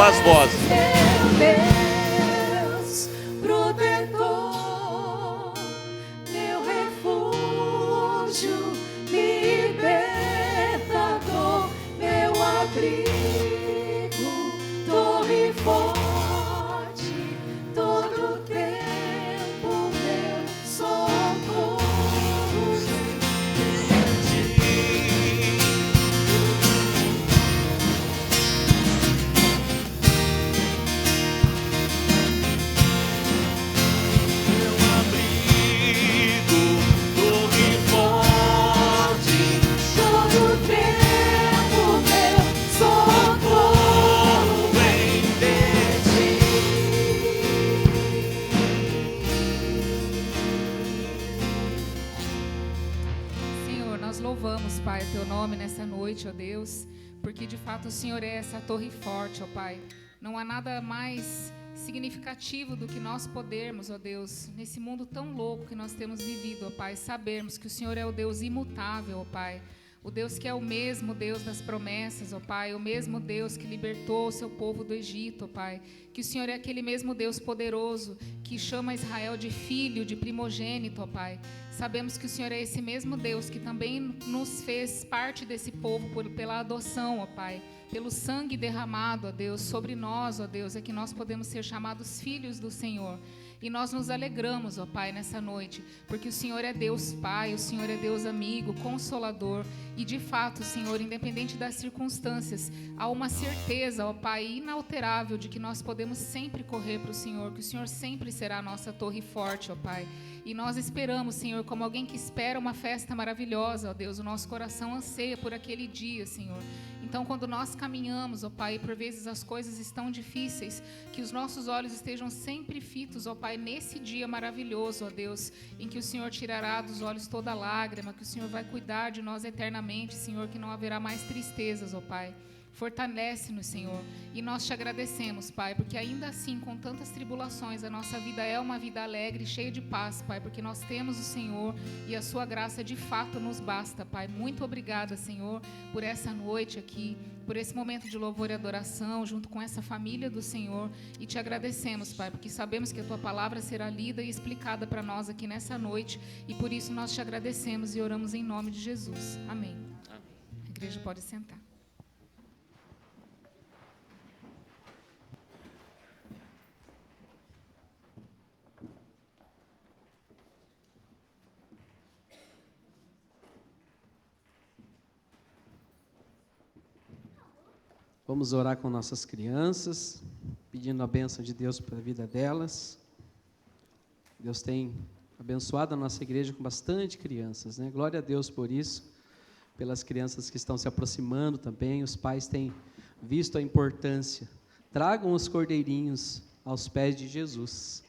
suas vozes. Deus, protetor, meu refúgio, libertador, meu abrigo, torre forte, todo tempo meu socorro. Senhor, nós louvamos, Pai, o Teu nome nessa noite, ó Deus, porque de fato o Senhor é essa torre forte, ó Pai. Não há nada mais significativo do que nós podermos, ó Deus, nesse mundo tão louco que nós temos vivido, ó Pai, sabermos que o Senhor é o Deus imutável, ó Pai. O Deus que é o mesmo Deus das promessas, ó Pai, o mesmo Deus que libertou o seu povo do Egito, ó Pai, que o Senhor é aquele mesmo Deus poderoso que chama Israel de filho, de primogênito, ó Pai. Sabemos que o Senhor é esse mesmo Deus que também nos fez parte desse povo pela adoção, ó Pai, pelo sangue derramado, ó Deus, sobre nós, ó Deus, é que nós podemos ser chamados filhos do Senhor. E nós nos alegramos, ó Pai, nessa noite, porque o Senhor é Deus Pai, o Senhor é Deus amigo, consolador. E de fato, Senhor, independente das circunstâncias, há uma certeza, ó Pai, inalterável de que nós podemos sempre correr para o Senhor, que o Senhor sempre será a nossa torre forte, ó Pai. E nós esperamos, Senhor, como alguém que espera uma festa maravilhosa, ó Deus, o nosso coração anseia por aquele dia, Senhor. Então, quando nós caminhamos, ó Pai, e por vezes as coisas estão difíceis, que os nossos olhos estejam sempre fitos, ó Pai, nesse dia maravilhoso, ó Deus, em que o Senhor tirará dos olhos toda lágrima, que o Senhor vai cuidar de nós eternamente, Senhor, que não haverá mais tristezas, ó Pai. Fortalece-nos, Senhor, e nós te agradecemos, Pai, porque ainda assim, com tantas tribulações, a nossa vida é uma vida alegre, cheia de paz, Pai, porque nós temos o Senhor e a sua graça de fato nos basta, Pai. Muito obrigada, Senhor, por essa noite aqui, por esse momento de louvor e adoração, junto com essa família do Senhor, e te agradecemos, Pai, porque sabemos que a tua palavra será lida e explicada para nós aqui nessa noite, e por isso nós te agradecemos e oramos em nome de Jesus. Amém. A igreja pode sentar. Vamos orar com nossas crianças, pedindo a bênção de Deus para a vida delas. Deus tem abençoado a nossa igreja com bastante crianças, né? Glória a Deus por isso, pelas crianças que estão se aproximando também. Os pais têm visto a importância. Tragam os cordeirinhos aos pés de Jesus.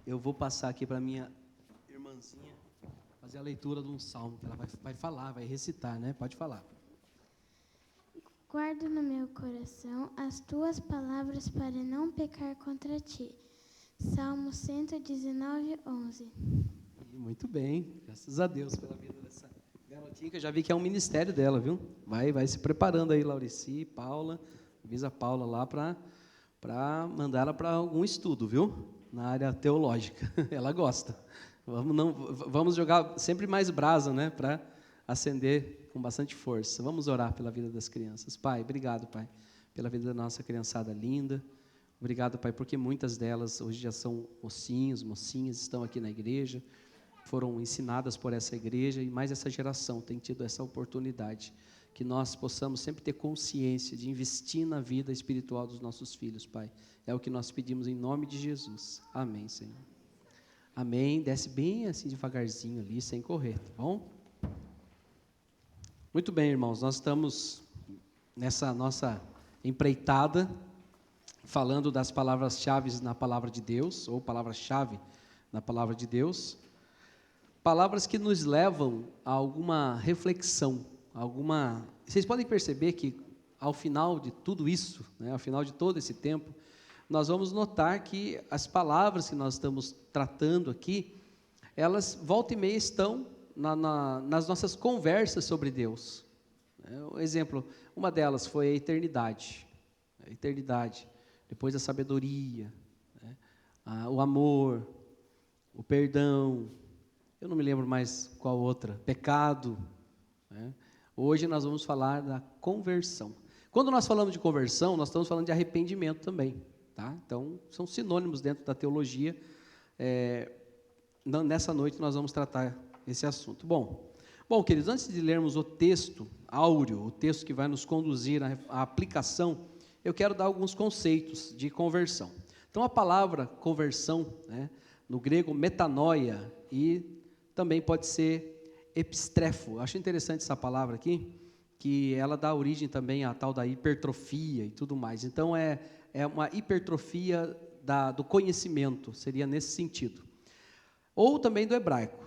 Eu vou passar aqui para minha irmãzinha fazer a leitura de um salmo, que ela vai falar, vai recitar, né? Pode falar. Guardo no meu coração as tuas palavras para não pecar contra ti. Salmo 119, 11. Muito bem, graças a Deus pela vida dessa garotinha, que eu já vi que é um ministério dela, viu? Vai se preparando aí, Laurici, Paula, avisa a Paula lá para mandar ela para algum estudo, viu? Na área teológica, ela gosta. Vamos jogar sempre mais brasa, né, para acender com bastante força. Vamos orar pela vida das crianças. Pai, obrigado, Pai, pela vida da nossa criançada linda. Obrigado, Pai, porque muitas delas hoje já são mocinhos, mocinhas, estão aqui na igreja, foram ensinadas por essa igreja, e mais essa geração tem tido essa oportunidade, que nós possamos sempre ter consciência de investir na vida espiritual dos nossos filhos, Pai. É o que nós pedimos em nome de Jesus. Amém, Senhor. Amém. Desce bem assim devagarzinho ali, sem correr, tá bom? Muito bem, irmãos, nós estamos nessa nossa empreitada, falando das palavras-chave na palavra de Deus, ou palavra-chave na palavra de Deus, palavras que nos levam a alguma reflexão, Vocês podem perceber que ao final de tudo isso, né, ao final de todo esse tempo, nós vamos notar que as palavras que nós estamos tratando aqui, elas volta e meia estão nas nossas conversas sobre Deus. Um exemplo, uma delas foi a eternidade. A eternidade, depois a sabedoria, né? O amor, o perdão, eu não me lembro mais qual outra, pecado, né? Hoje nós vamos falar da conversão. Quando nós falamos de conversão, nós estamos falando de arrependimento também, tá? Então, são sinônimos dentro da teologia. Nessa noite nós vamos tratar esse assunto. Bom, queridos, antes de lermos o texto áureo, o texto que vai nos conduzir à aplicação, eu quero dar alguns conceitos de conversão. Então, a palavra conversão, né, no grego metanoia, e também pode ser epistrefo. Acho interessante essa palavra aqui, que ela dá origem também à tal da hipertrofia e tudo mais. Então, é uma hipertrofia do conhecimento, seria nesse sentido. Ou também do hebraico,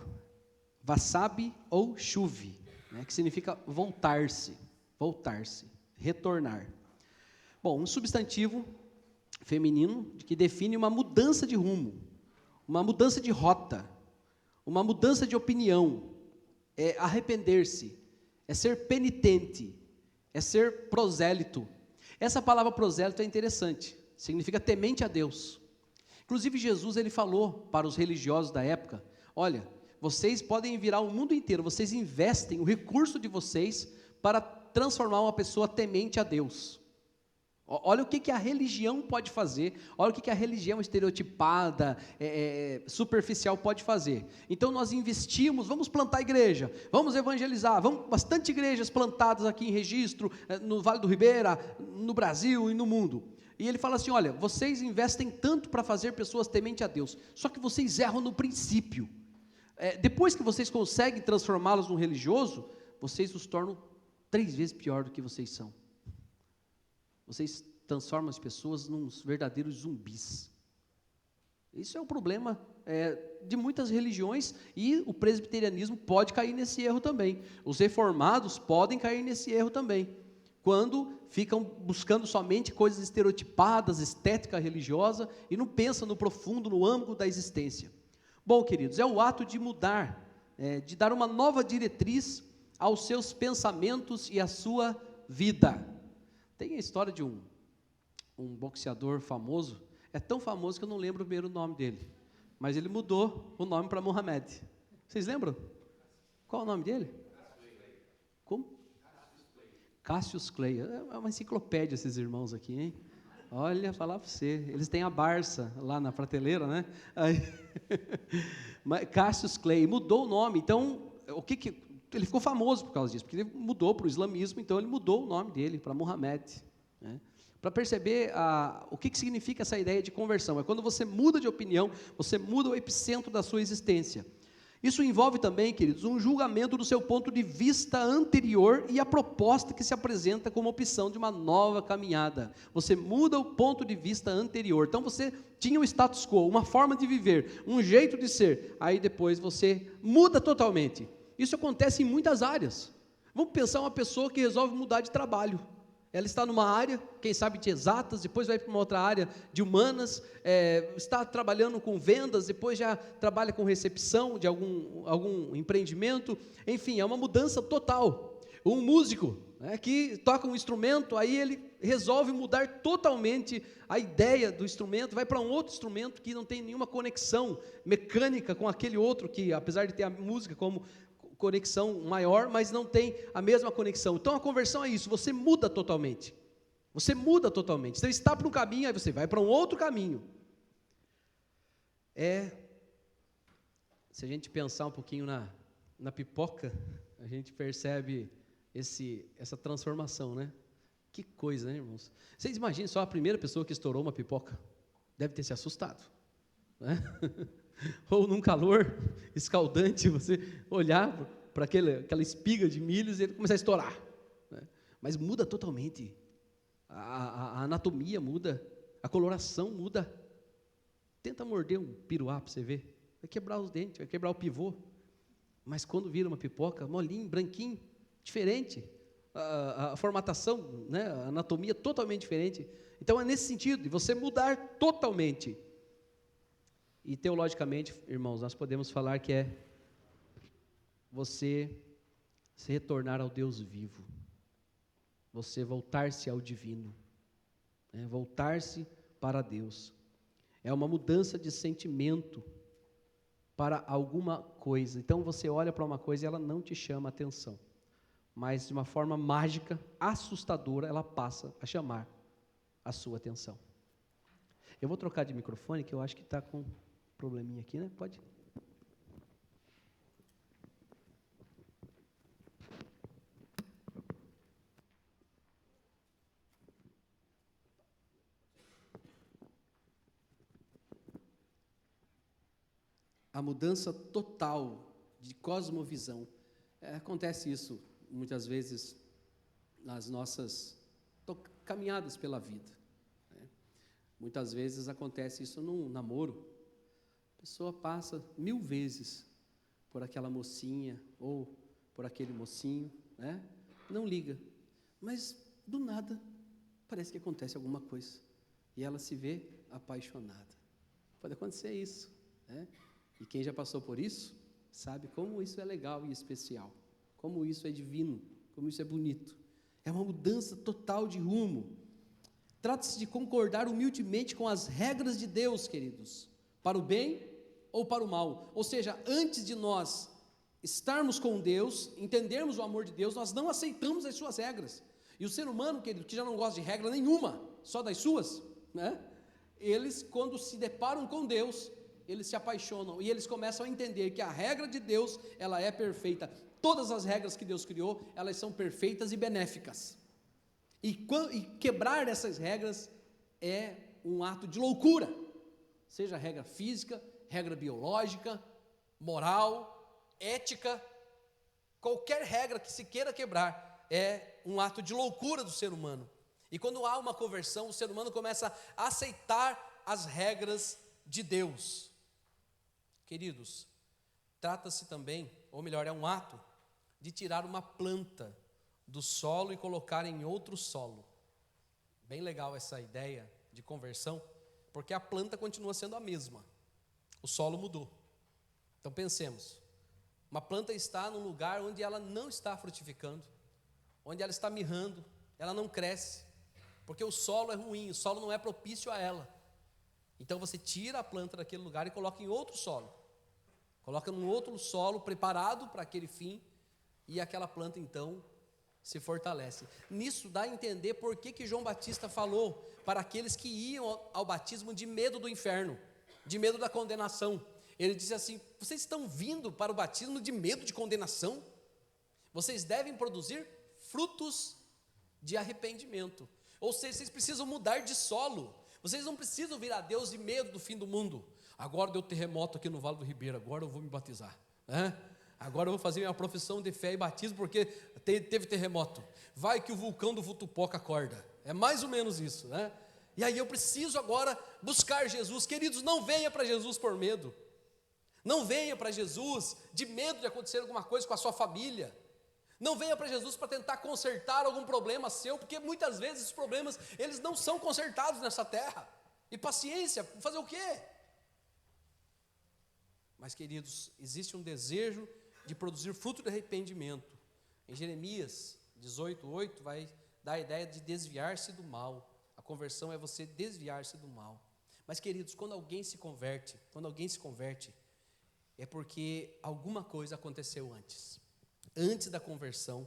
vasabi ou chuve, né, que significa voltar-se, retornar. Bom, um substantivo feminino que define uma mudança de rumo, uma mudança de rota, uma mudança de opinião, é arrepender-se, é ser penitente, é ser prosélito. Essa palavra prosélito é interessante, significa temente a Deus. Inclusive Jesus, ele falou para os religiosos da época, olha, vocês podem virar o mundo inteiro, vocês investem o recurso de vocês para transformar uma pessoa temente a Deus. Olha o que a religião pode fazer, olha o que a religião estereotipada, superficial pode fazer. Então nós investimos, vamos plantar igreja, vamos evangelizar, bastante igrejas plantadas aqui em Registro, no Vale do Ribeira, no Brasil e no mundo. E ele fala assim, olha, vocês investem tanto para fazer pessoas temente a Deus, só que vocês erram no princípio. Depois que vocês conseguem transformá-los num religioso, vocês os tornam 3 vezes pior do que vocês são. Vocês transformam as pessoas num verdadeiros zumbis. Isso é um problema de muitas religiões, e o presbiterianismo pode cair nesse erro também. Os reformados podem cair nesse erro também, quando ficam buscando somente coisas estereotipadas, estética religiosa, e não pensam no profundo, no âmago da existência. Bom, queridos, é o ato de mudar, de dar uma nova diretriz aos seus pensamentos e à sua vida. Tem a história de um boxeador famoso, é tão famoso que eu não lembro o primeiro nome dele, mas ele mudou o nome para Mohamed. Vocês lembram? Qual é o nome dele? Como? Cassius Clay. É uma enciclopédia esses irmãos aqui, hein? Olha, falar para você, eles têm a Barça lá na prateleira, né? Aí, Cassius Clay mudou o nome, então, ele ficou famoso por causa disso, porque ele mudou para o islamismo, então ele mudou o nome dele para Mohamed, né? Para perceber o que significa essa ideia de conversão. É quando você muda de opinião, você muda o epicentro da sua existência. Isso envolve também, queridos, um julgamento do seu ponto de vista anterior e a proposta que se apresenta como opção de uma nova caminhada. Você muda o ponto de vista anterior. Então você tinha um status quo, uma forma de viver, um jeito de ser, aí depois você muda totalmente. Isso acontece em muitas áreas. Vamos pensar uma pessoa que resolve mudar de trabalho. Ela está numa área, quem sabe de exatas, depois vai para uma outra área de humanas, está trabalhando com vendas, depois já trabalha com recepção de algum empreendimento, enfim, é uma mudança total. Um músico, né, que toca um instrumento, aí ele resolve mudar totalmente a ideia do instrumento, vai para um outro instrumento que não tem nenhuma conexão mecânica com aquele outro, que apesar de ter a música como conexão maior, mas não tem a mesma conexão. Então a conversão é isso, você muda totalmente. Você muda totalmente. Você está para um caminho, aí você vai para um outro caminho. Se a gente pensar um pouquinho na pipoca, a gente percebe essa transformação, né? Que coisa, né, irmãos? Vocês imaginem só a primeira pessoa que estourou uma pipoca, deve ter se assustado, né? Ou num calor escaldante, você olhar para aquela espiga de milhos e ele começar a estourar, né? Mas muda totalmente, a anatomia muda, a coloração muda. Tenta morder um piruá para você ver, vai quebrar os dentes, vai quebrar o pivô, mas quando vira uma pipoca, molinho, branquinho, diferente, a formatação, né, a anatomia totalmente diferente. Então é nesse sentido, de você mudar totalmente. E teologicamente, irmãos, nós podemos falar que você se retornar ao Deus vivo, você voltar-se ao divino, né? Voltar-se para Deus. É uma mudança de sentimento para alguma coisa. Então você olha para uma coisa e ela não te chama a atenção, mas de uma forma mágica, assustadora, ela passa a chamar a sua atenção. Eu vou trocar de microfone, que eu acho que está com um probleminha aqui, né? Pode? A mudança total de cosmovisão. Acontece isso muitas vezes nas nossas caminhadas pela vida, né? Muitas vezes acontece isso num namoro. A pessoa passa 1000 vezes por aquela mocinha ou por aquele mocinho, né? Não liga, mas do nada parece que acontece alguma coisa e ela se vê apaixonada. Pode acontecer isso, né? E quem já passou por isso, sabe como isso é legal e especial, como isso é divino, como isso é bonito. É uma mudança total de rumo. Trata-se de concordar humildemente com as regras de Deus, queridos, para o bem ou para o mal. Ou seja, antes de nós estarmos com Deus, entendermos o amor de Deus, nós não aceitamos as suas regras. E o ser humano, querido, que já não gosta de regra nenhuma, só das suas, né? Eles, quando se deparam com Deus, eles se apaixonam e eles começam a entender que a regra de Deus, ela é perfeita. Todas as regras que Deus criou, elas são perfeitas e benéficas. E quebrar essas regras é um ato de loucura, seja regra física, regra biológica, moral, ética, qualquer regra que se queira quebrar é um ato de loucura do ser humano. E quando há uma conversão, o ser humano começa a aceitar as regras de Deus. Queridos, trata-se também, ou melhor, é um ato de tirar uma planta do solo e colocar em outro solo. Bem legal essa ideia de conversão, porque a planta continua sendo a mesma, o solo mudou. Então pensemos, uma planta está num lugar onde ela não está frutificando, onde ela está mirrando, ela não cresce, porque o solo é ruim, o solo não é propício a ela. Então você tira a planta daquele lugar e coloca em outro solo, coloca num outro solo preparado para aquele fim, e aquela planta então se fortalece. Nisso dá a entender por que João Batista falou para aqueles que iam ao batismo de medo do inferno, de medo da condenação. Ele disse assim: vocês estão vindo para o batismo de medo de condenação? Vocês devem produzir frutos de arrependimento. Ou seja, vocês precisam mudar de solo. Vocês não precisam vir a Deus de medo do fim do mundo. Agora deu terremoto aqui no Vale do Ribeiro, agora eu vou me batizar, né? Agora eu vou fazer minha profissão de fé e batismo porque teve terremoto. Vai que o vulcão do Vutupoca acorda. É mais ou menos isso, né? E aí eu preciso agora buscar Jesus. Queridos, não venha para Jesus por medo. Não venha para Jesus de medo de acontecer alguma coisa com a sua família. Não venha para Jesus para tentar consertar algum problema seu, porque muitas vezes os problemas, eles não são consertados nessa terra. E paciência, fazer o quê? Mas, queridos, existe um desejo de produzir fruto de arrependimento. Em Jeremias 18:8 vai dar a ideia de desviar-se do mal. A conversão é você desviar-se do mal. Mas, queridos, quando alguém se converte, é porque alguma coisa aconteceu antes. Antes da conversão,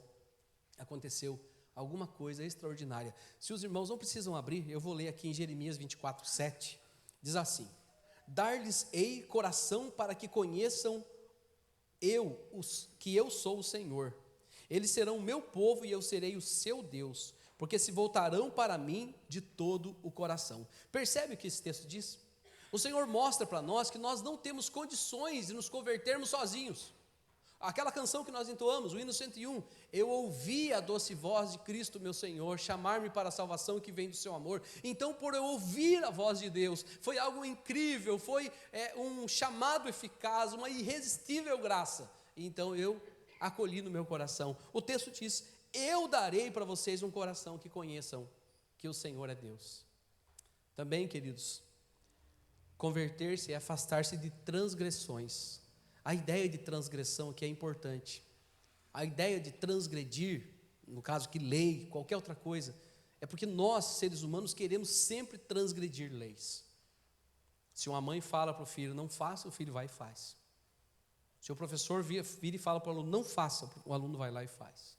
aconteceu alguma coisa extraordinária. Se os irmãos não precisam abrir, eu vou ler aqui em Jeremias 24:7. Diz assim: dar-lhes-ei coração para que conheçam que eu sou o Senhor. Eles serão o meu povo e eu serei o seu Deus, porque se voltarão para mim de todo o coração. Percebe o que esse texto diz? O Senhor mostra para nós que nós não temos condições de nos convertermos sozinhos. Aquela canção que nós entoamos, o hino 101, eu ouvi a doce voz de Cristo meu Senhor, chamar-me para a salvação que vem do seu amor. Então, por eu ouvir a voz de Deus, foi algo incrível, foi um chamado eficaz, uma irresistível graça. Então eu acolhi no meu coração. O texto diz: eu darei para vocês um coração que conheçam que o Senhor é Deus. Também, queridos, converter-se é afastar-se de transgressões. A ideia de transgressão aqui é importante. A ideia de transgredir, no caso que lei, qualquer outra coisa, é porque nós, seres humanos, queremos sempre transgredir leis. Se uma mãe fala para o filho, não faça, o filho vai e faz. Se o professor vira e fala para o aluno, não faça, o aluno vai lá e faz.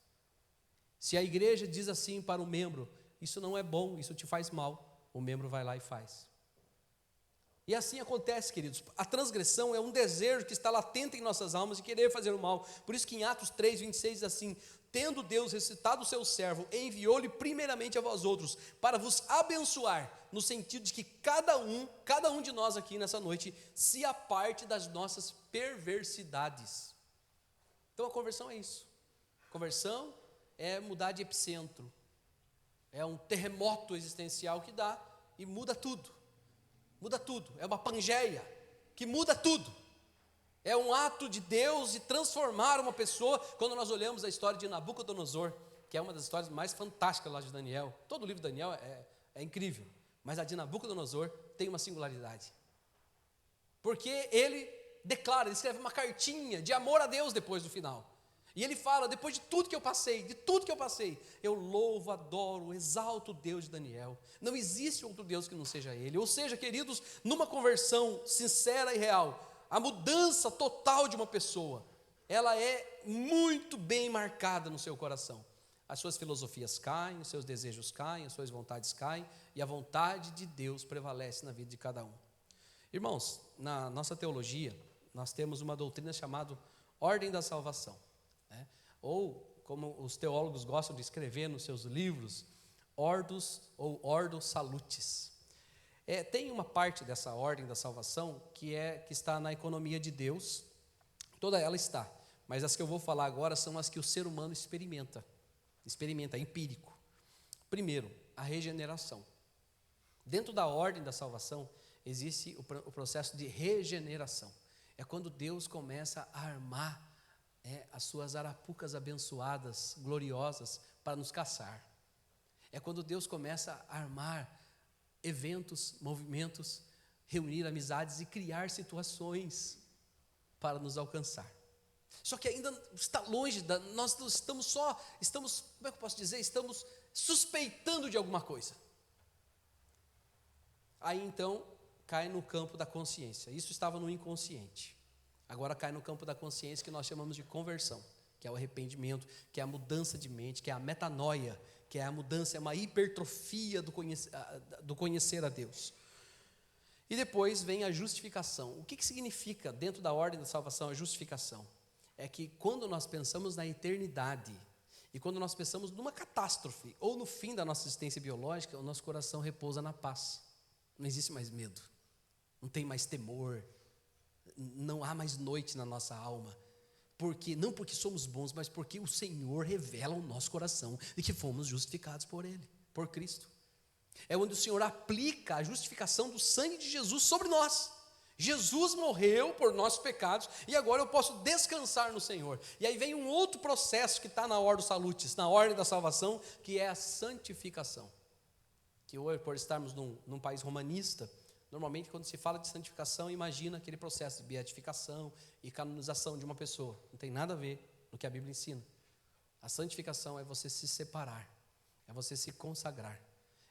Se a igreja diz assim para o membro, isso não é bom, isso te faz mal, o membro vai lá e faz. E assim acontece, queridos. A transgressão é um desejo que está latente em nossas almas de querer fazer o mal. Por isso que em Atos 3, 26 diz assim: tendo Deus ressuscitado o seu servo, enviou-lhe primeiramente a vós outros, para vos abençoar, no sentido de que cada um de nós aqui nessa noite, se aparte das nossas perversidades. Então a conversão é isso. Conversão é mudar de epicentro. É um terremoto existencial que dá e muda tudo. Muda tudo, é uma pangeia que muda tudo. É um ato de Deus de transformar uma pessoa. Quando nós olhamos a história de Nabucodonosor, que é uma das histórias mais fantásticas lá de Daniel, todo o livro de Daniel é incrível, mas a de Nabucodonosor tem uma singularidade, porque ele declara, ele escreve uma cartinha de amor a Deus depois do final. E ele fala, depois de tudo que eu passei, eu louvo, adoro, exalto o Deus de Daniel. Não existe outro Deus que não seja Ele. Ou seja, queridos, numa conversão sincera e real, a mudança total de uma pessoa, ela é muito bem marcada no seu coração. As suas filosofias caem, os seus desejos caem, as suas vontades caem, e a vontade de Deus prevalece na vida de cada um. Irmãos, na nossa teologia, nós temos uma doutrina chamada Ordem da Salvação. Ou, como os teólogos gostam de escrever nos seus livros, Ordos ou Ordo Salutis. Tem uma parte dessa ordem da salvação que está na economia de Deus, toda ela está, mas as que eu vou falar agora são as que o ser humano experimenta, empírico. Primeiro, a regeneração. Dentro da ordem da salvação existe o processo de regeneração. É quando Deus começa a armar as suas arapucas abençoadas, gloriosas, para nos caçar. É quando Deus começa a armar eventos, movimentos, reunir amizades e criar situações para nos alcançar. Só que ainda está longe, nós estamos, como é que eu posso dizer? Estamos suspeitando de alguma coisa. Aí então, cai no campo da consciência. Isso estava no inconsciente. Agora cai no campo da consciência, que nós chamamos de conversão, que é o arrependimento, que é a mudança de mente, que é a metanoia, que é a mudança, é uma hipertrofia do conhecer a Deus. E depois vem a justificação. O que significa, dentro da ordem da salvação, a justificação? É que quando nós pensamos na eternidade, e quando nós pensamos numa catástrofe, ou no fim da nossa existência biológica, o nosso coração repousa na paz. Não existe mais medo, não tem mais temor, não há mais noite na nossa alma, não porque somos bons, mas porque o Senhor revela ao nosso coração de que fomos justificados por Ele, por Cristo. É onde o Senhor aplica a justificação do sangue de Jesus sobre nós. Jesus morreu por nossos pecados e agora eu posso descansar no Senhor. E aí vem um outro processo que está na Ordo Salutis, na ordem da salvação, que é a santificação. Que hoje, por estarmos num país romanista, normalmente, quando se fala de santificação, imagina aquele processo de beatificação e canonização de uma pessoa. Não tem nada a ver com o que a Bíblia ensina. A santificação é você se separar, é você se consagrar,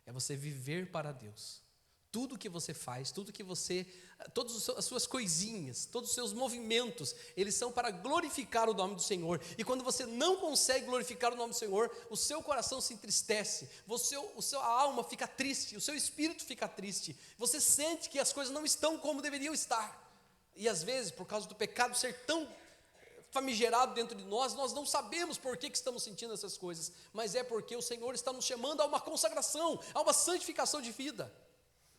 é você viver para Deus. Tudo que você faz, todas as suas coisinhas, todos os seus movimentos, eles são para glorificar o nome do Senhor. E quando você não consegue glorificar o nome do Senhor, o seu coração se entristece, a alma fica triste, o seu espírito fica triste. Você sente que as coisas não estão como deveriam estar. E às vezes, por causa do pecado ser tão famigerado dentro de nós não sabemos por que estamos sentindo essas coisas. Mas é porque o Senhor está nos chamando a uma consagração, a uma santificação de vida,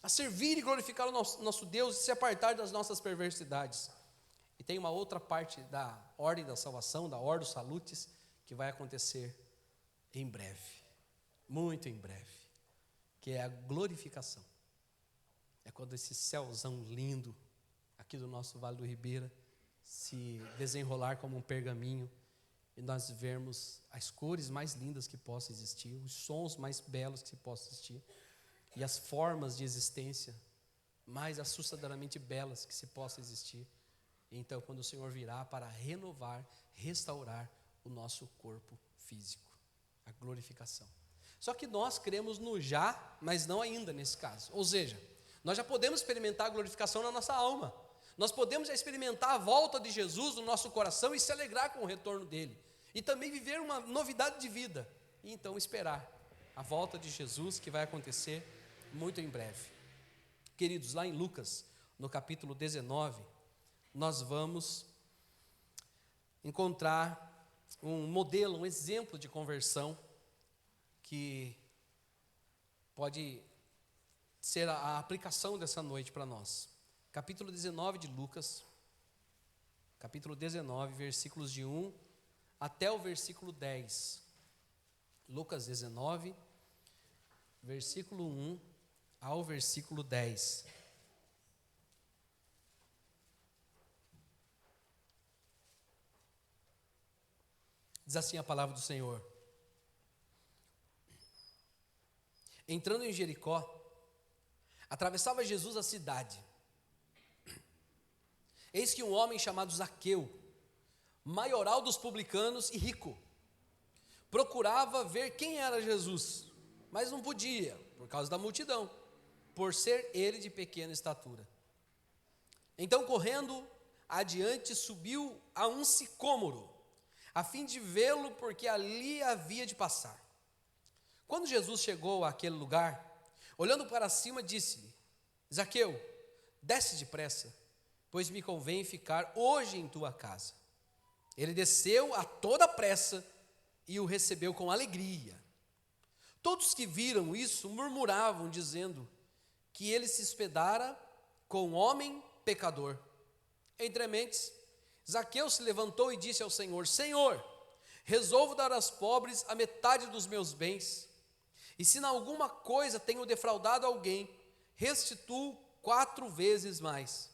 a servir e glorificar o nosso Deus e se apartar das nossas perversidades. E tem uma outra parte da ordem da salvação, da Ordo Salutis, que vai acontecer em breve, muito em breve, que é a glorificação. É quando esse céuzão lindo, aqui do nosso Vale do Ribeira, se desenrolar como um pergaminho, e nós vermos as cores mais lindas que possam existir, os sons mais belos que possam existir, e as formas de existência mais assustadoramente belas que se possam existir. Então, quando o Senhor virá para renovar, restaurar o nosso corpo físico, a glorificação. Só que nós cremos no já, mas não ainda nesse caso. Ou seja, nós já podemos experimentar a glorificação na nossa alma. Nós podemos já experimentar a volta de Jesus no nosso coração e se alegrar com o retorno dele. E também viver uma novidade de vida. E então esperar a volta de Jesus, que vai acontecer muito em breve. Queridos, lá em Lucas, no capítulo 19, nós vamos encontrar um modelo, um exemplo de conversão que pode ser a aplicação dessa noite para nós. Capítulo 19 de Lucas, capítulo 19, versículos de 1 até o versículo 10. Lucas 19, versículo 1 ao versículo 10. Diz assim a palavra do Senhor: entrando em Jericó, atravessava Jesus a cidade. Eis que um homem chamado Zaqueu, maioral dos publicanos e rico, procurava ver quem era Jesus, mas não podia, por causa da multidão, por ser ele de pequena estatura. Então, correndo adiante, subiu a um sicômoro, a fim de vê-lo, porque ali havia de passar. Quando Jesus chegou àquele lugar, olhando para cima, disse-lhe: Zaqueu, desce depressa, pois me convém ficar hoje em tua casa. Ele desceu a toda pressa e o recebeu com alegria. Todos que viram isso murmuravam, dizendo que ele se hospedara com um homem pecador. Entre mentes, Zaqueu se levantou e disse ao Senhor: Senhor, resolvo dar aos pobres a metade dos meus bens, e se em alguma coisa tenho defraudado alguém, restituo 4 vezes mais.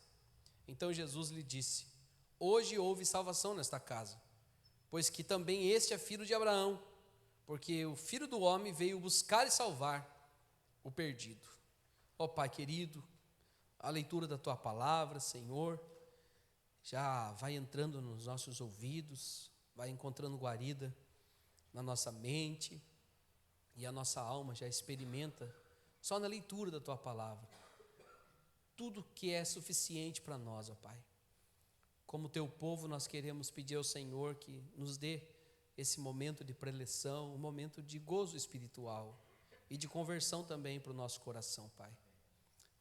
Então Jesus lhe disse: hoje houve salvação nesta casa, pois que também este é filho de Abraão, porque o Filho do Homem veio buscar e salvar o perdido. Ó Pai querido, a leitura da Tua palavra, Senhor, já vai entrando nos nossos ouvidos, vai encontrando guarida na nossa mente, e a nossa alma já experimenta, só na leitura da Tua palavra, tudo que é suficiente para nós, ó Pai. Como Teu povo, nós queremos pedir ao Senhor que nos dê esse momento de preleção, um momento de gozo espiritual e de conversão também para o nosso coração, Pai.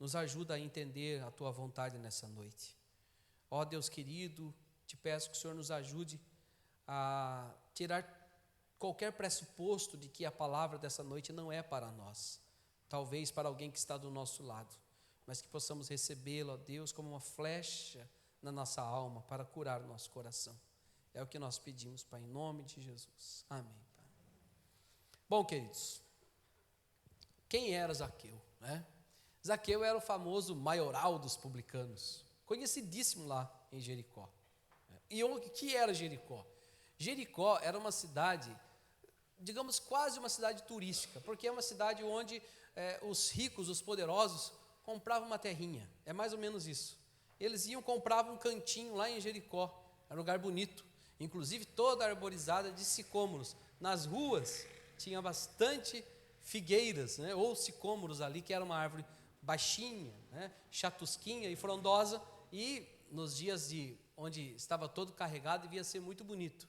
Nos ajuda a entender a Tua vontade nessa noite. Ó Deus querido, te peço que o Senhor nos ajude a tirar qualquer pressuposto de que a palavra dessa noite não é para nós, talvez para alguém que está do nosso lado, mas que possamos recebê-la, ó Deus, como uma flecha na nossa alma para curar o nosso coração. É o que nós pedimos, Pai, em nome de Jesus. Amém, Pai. Bom, queridos, quem era Zaqueu, né? Zaqueu era o famoso maioral dos publicanos, conhecidíssimo lá em Jericó. E o que era Jericó? Jericó era uma cidade, digamos, quase uma cidade turística, porque é uma cidade onde os ricos, os poderosos, compravam uma terrinha. É mais ou menos isso. Eles iam, compravam um cantinho lá em Jericó, era um lugar bonito, inclusive toda arborizada de sicômoros. Nas ruas tinha bastante figueiras, né, ou sicômoros ali, que era uma árvore baixinha, né, chatusquinha e frondosa, e nos dias onde estava todo carregado, devia ser muito bonito.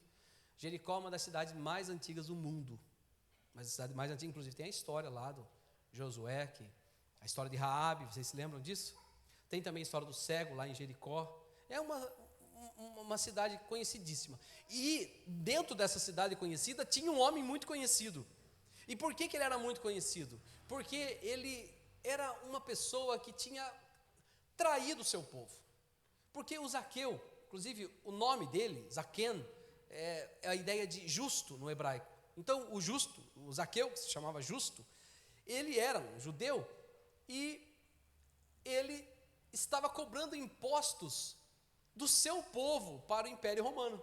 Jericó é uma das cidades mais antigas do mundo, mas a cidade mais antiga, inclusive, tem a história lá do Josué, a história de Raabe, vocês se lembram disso? Tem também a história do cego lá em Jericó. É uma cidade conhecidíssima. E dentro dessa cidade conhecida tinha um homem muito conhecido. E por que ele era muito conhecido? Porque ele era uma pessoa que tinha traído o seu povo. Porque o Zaqueu, inclusive o nome dele, Zaquen, é a ideia de justo no hebraico. Então o justo, o Zaqueu, que se chamava justo, ele era um judeu e ele estava cobrando impostos do seu povo para o Império Romano.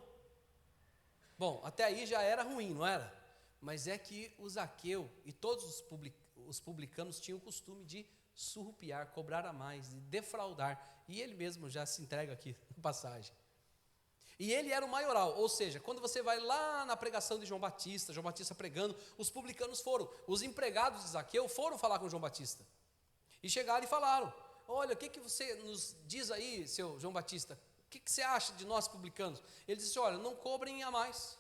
Bom, até aí já era ruim, não era? Mas é que o Zaqueu e todos os publicanos tinham o costume de surrupiar, cobrar a mais, de defraudar. E ele mesmo já se entrega aqui na passagem. E ele era o maioral, ou seja, quando você vai lá na pregação de João Batista pregando, os publicanos foram, os empregados de Zaqueu foram falar com João Batista. E chegaram e falaram: olha, o que você nos diz aí, seu João Batista? O que você acha de nós publicanos? Ele disse: olha, não cobrem a mais.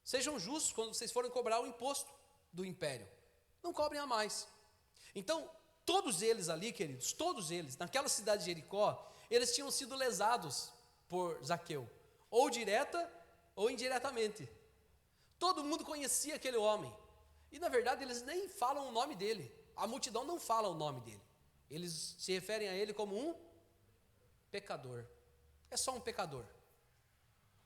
Sejam justos quando vocês forem cobrar o imposto do império. Não cobrem a mais. Então, todos eles ali, queridos, todos eles, naquela cidade de Jericó, eles tinham sido lesados por Zaqueu, ou direta ou indiretamente. Todo mundo conhecia aquele homem. E na verdade eles nem falam o nome dele. A multidão não fala o nome dele. Eles se referem a ele como um pecador. É só um pecador.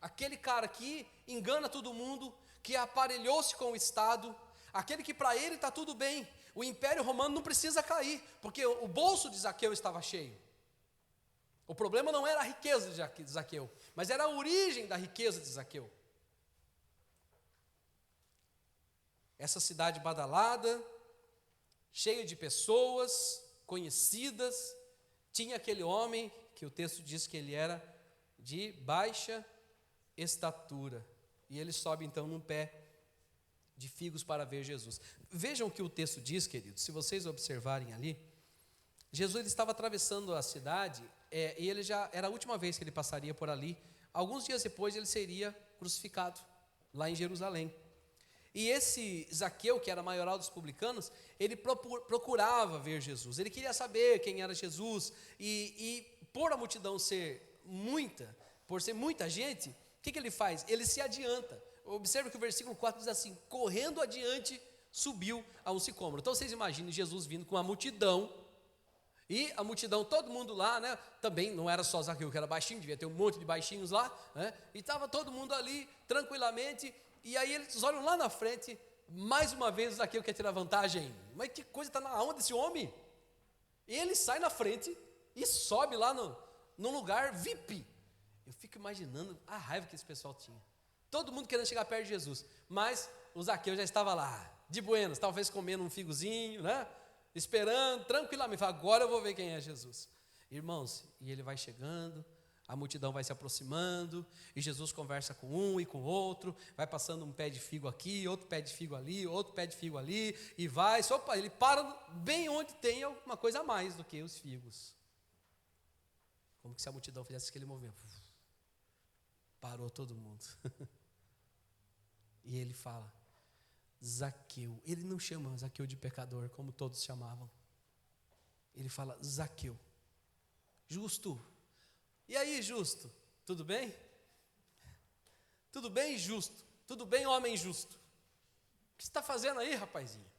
Aquele cara que engana todo mundo, que aparelhou-se com o Estado, aquele que para ele está tudo bem. O Império Romano não precisa cair, porque o bolso de Zaqueu estava cheio. O problema não era a riqueza de Zaqueu, mas era a origem da riqueza de Zaqueu. Essa cidade badalada, cheia de pessoas conhecidas, tinha aquele homem que o texto diz que ele era de baixa estatura. E ele sobe então num pé de figos para ver Jesus. Vejam o que o texto diz, queridos, se vocês observarem ali. Jesus ele estava atravessando a cidade, e ele já era a última vez que ele passaria por ali. Alguns dias depois ele seria crucificado lá em Jerusalém. E esse Zaqueu, que era maioral dos publicanos, ele procurava ver Jesus. Ele queria saber quem era Jesus. E por a multidão ser muita, por ser muita gente, o que ele faz? Ele se adianta. Observe que o versículo 4 diz assim: correndo adiante, subiu a um sicômoro. Então vocês imaginem Jesus vindo com uma multidão. E a multidão, todo mundo lá, né? Também não era só Zaqueu que era baixinho, devia ter um monte de baixinhos lá, né? E estava todo mundo ali, tranquilamente. E aí eles olham lá na frente, mais uma vez o Zaqueu quer tirar vantagem. Mas que coisa, está na onda desse homem? Ele sai na frente e sobe lá num lugar VIP. Eu fico imaginando a raiva que esse pessoal tinha. Todo mundo querendo chegar perto de Jesus. Mas o Zaqueu já estava lá, de buenas, talvez comendo um figozinho, né? Esperando, tranquilamente. Fala, agora eu vou ver quem é Jesus. Irmãos, e ele vai chegando, a multidão vai se aproximando, e Jesus conversa com um e com outro, vai passando um pé de figo aqui, outro pé de figo ali, outro pé de figo ali, e vai, ele para bem onde tem alguma coisa a mais do que os figos. Como se a multidão fizesse aquele movimento. Parou todo mundo. E ele fala: Zaqueu. Ele não chama Zaqueu de pecador, como todos chamavam. Ele fala: Zaqueu, justo. E aí, justo? Tudo bem? Tudo bem, justo? Tudo bem, homem justo? O que você está fazendo aí, rapazinho?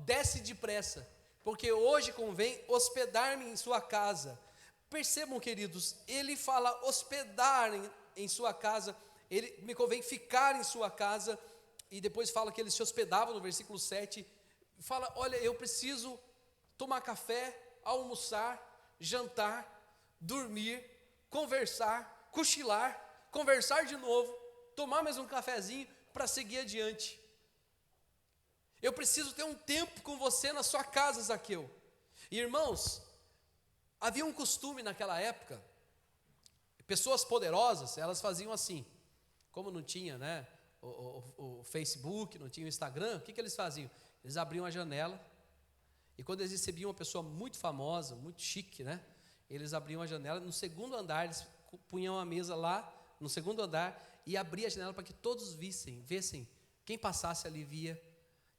Desce depressa, porque hoje convém hospedar-me em sua casa. Percebam, queridos, ele fala hospedar em sua casa, me convém ficar em sua casa. E depois fala que ele se hospedava no versículo 7, fala: olha, eu preciso tomar café, almoçar, jantar, dormir, conversar, cochilar, conversar de novo, tomar mais um cafezinho para seguir adiante. Eu preciso ter um tempo com você na sua casa, Zaqueu. E, irmãos, havia um costume naquela época, pessoas poderosas, elas faziam assim, como não tinha, né, o Facebook, não tinha o Instagram, o que eles faziam? Eles abriam a janela, e quando eles recebiam uma pessoa muito famosa, muito chique, né? Eles abriam a janela, no segundo andar, eles punham a mesa lá, no segundo andar, e abriam a janela para que todos vissem, quem passasse ali via.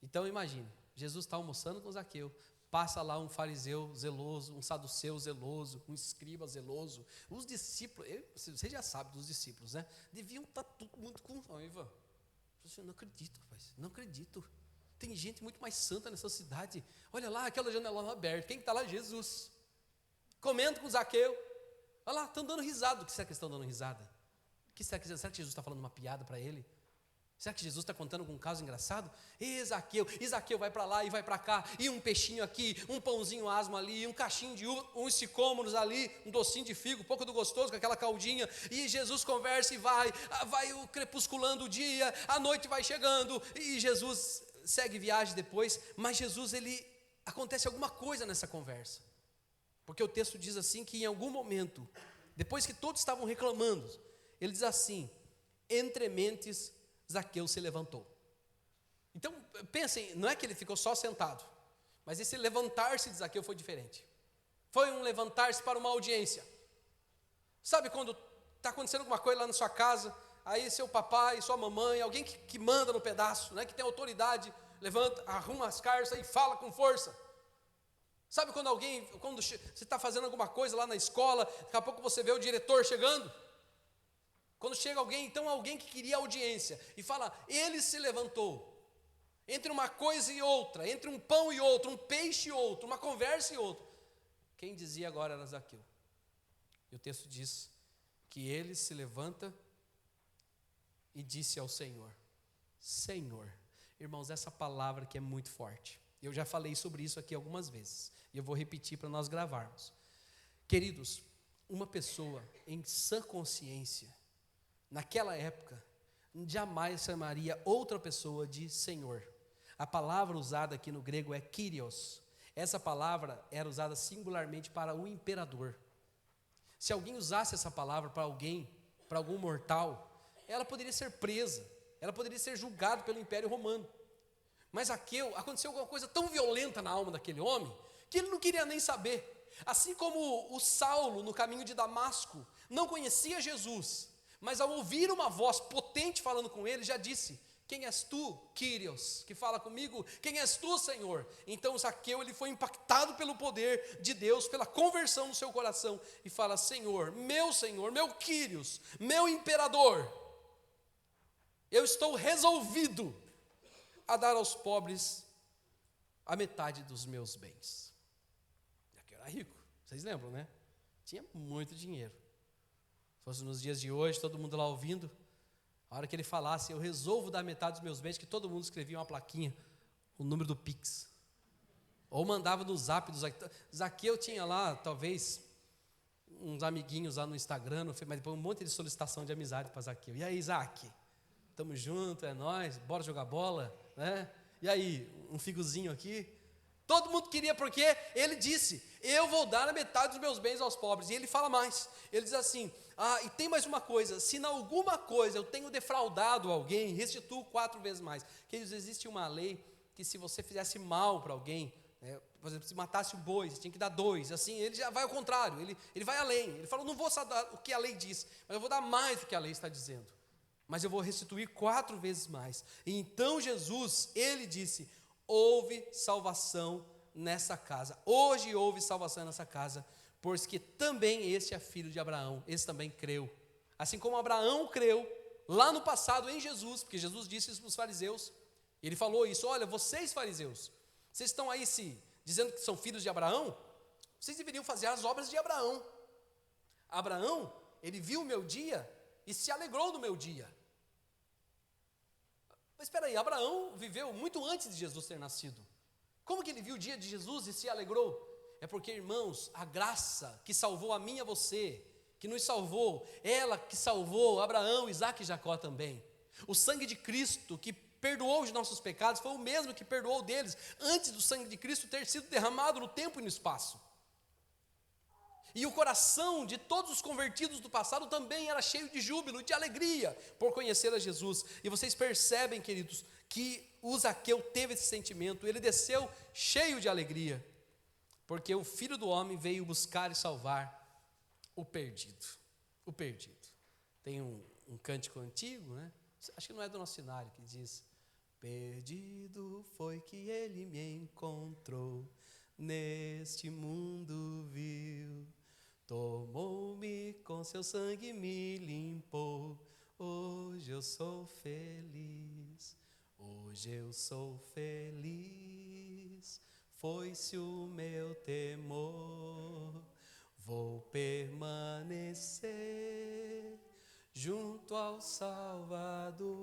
Então imagine, Jesus está almoçando com Zaqueu, passa lá um fariseu zeloso, um saduceu zeloso, um escriba zeloso, os discípulos, você já sabe dos discípulos, né? Deviam estar todo mundo com raiva. Eu não acredito, rapaz, não acredito. Tem gente muito mais santa nessa cidade. Olha lá, aquela janela aberta. Quem está lá? Jesus. Comendo com Zaqueu. Olha lá, estão dando risada. O que será que eles estão dando risada? Será que Jesus está falando uma piada para ele? Será que Jesus está contando um caso engraçado? E Zaqueu vai para lá e vai para cá, e um peixinho aqui, um pãozinho asmo ali, um cachinho de uva, uns sicômoros ali, um docinho de figo, um pouco do gostoso com aquela caldinha, e Jesus conversa e vai o crepusculando o dia, a noite vai chegando, e Jesus segue viagem depois, mas Jesus, acontece alguma coisa nessa conversa, porque o texto diz assim, que em algum momento, depois que todos estavam reclamando, ele diz assim: entre mentes, Zaqueu se levantou. Então, pensem, não é que ele ficou só sentado, mas esse levantar-se de Zaqueu foi diferente. Foi um levantar-se para uma audiência. Sabe quando está acontecendo alguma coisa lá na sua casa, aí seu papai, sua mamãe, alguém que manda no pedaço, né, que tem autoridade, levanta, arruma as carças e fala com força. Sabe quando você está fazendo alguma coisa lá na escola, daqui a pouco você vê o diretor chegando? Quando chega alguém, então alguém que queria audiência, e fala, ele se levantou. Entre uma coisa e outra, entre um pão e outro, um peixe e outro, uma conversa e outra. Quem dizia agora era Zaqueu. E o texto diz que ele se levanta e disse ao Senhor, Senhor. Irmãos, essa palavra que é muito forte. Eu já falei sobre isso aqui algumas vezes, e eu vou repetir para nós gravarmos. Queridos, uma pessoa em sã consciência, naquela época, jamais chamaria outra pessoa de Senhor. A palavra usada aqui no grego é Kyrios. Essa palavra era usada singularmente para o imperador. Se alguém usasse essa palavra para alguém, para algum mortal, ela poderia ser presa, ela poderia ser julgada pelo Império Romano. Mas aconteceu alguma coisa tão violenta na alma daquele homem, que ele não queria nem saber. Assim como o Saulo, no caminho de Damasco, não conhecia Jesus, mas ao ouvir uma voz potente falando com ele, já disse, quem és tu, Kyrios, que fala comigo? Quem és tu, Senhor? Então Zaqueu, ele foi impactado pelo poder de Deus, pela conversão no seu coração, e fala, Senhor, meu Kyrios, meu imperador, eu estou resolvido a dar aos pobres a metade dos meus bens. Zaqueu era rico, vocês lembram, né? Tinha muito dinheiro. Se fosse nos dias de hoje, todo mundo lá ouvindo, a hora que ele falasse, eu resolvo dar metade dos meus bens, que todo mundo escrevia uma plaquinha, o número do Pix, ou mandava no zap do Zaqueu. Zaqueu tinha lá, talvez, uns amiguinhos lá no Instagram, mas depois um monte de solicitação de amizade para Zaqueu. E aí, Zaque? Tamo junto, é nóis, bora jogar bola, né? E aí, um figozinho aqui? Todo mundo queria, porque ele disse, eu vou dar a metade dos meus bens aos pobres. E ele fala mais, ele diz assim, e tem mais uma coisa, se em alguma coisa eu tenho defraudado alguém, restituo 4 vezes mais. Queridos, existe uma lei que se você fizesse mal para alguém, né, por exemplo, se matasse um boi, você tinha que dar 2, assim, ele já vai ao contrário, ele vai além, ele fala, não vou só dar o que a lei diz, mas eu vou dar mais do que a lei está dizendo, mas eu vou restituir 4 vezes mais. E então Jesus, ele disse, houve salvação nessa casa, hoje houve salvação nessa casa, pois que também este é filho de Abraão, esse também creu. Assim como Abraão creu lá no passado em Jesus, porque Jesus disse isso para os fariseus, ele falou isso, olha, vocês fariseus, vocês estão aí dizendo que são filhos de Abraão, vocês deveriam fazer as obras de Abraão. Abraão, ele viu o meu dia e se alegrou no meu dia. Mas espera aí, Abraão viveu muito antes de Jesus ter nascido. Como que ele viu o dia de Jesus e se alegrou? É porque, irmãos, a graça que salvou a mim e a você, que nos salvou, ela que salvou Abraão, Isaac e Jacó também. O sangue de Cristo que perdoou os nossos pecados foi o mesmo que perdoou deles, antes do sangue de Cristo ter sido derramado no tempo e no espaço. E o coração de todos os convertidos do passado também era cheio de júbilo, de alegria por conhecer a Jesus. E vocês percebem, queridos, que o Zaqueu teve esse sentimento, ele desceu cheio de alegria, porque o Filho do Homem veio buscar e salvar o perdido. O perdido. Tem um cântico antigo, né? Acho que não é do nosso cenário, que diz, perdido foi que ele me encontrou, neste mundo vil, tomou-me com seu sangue e me limpou, hoje eu sou feliz, hoje eu sou feliz, foi-se o meu temor, vou permanecer junto ao Salvador,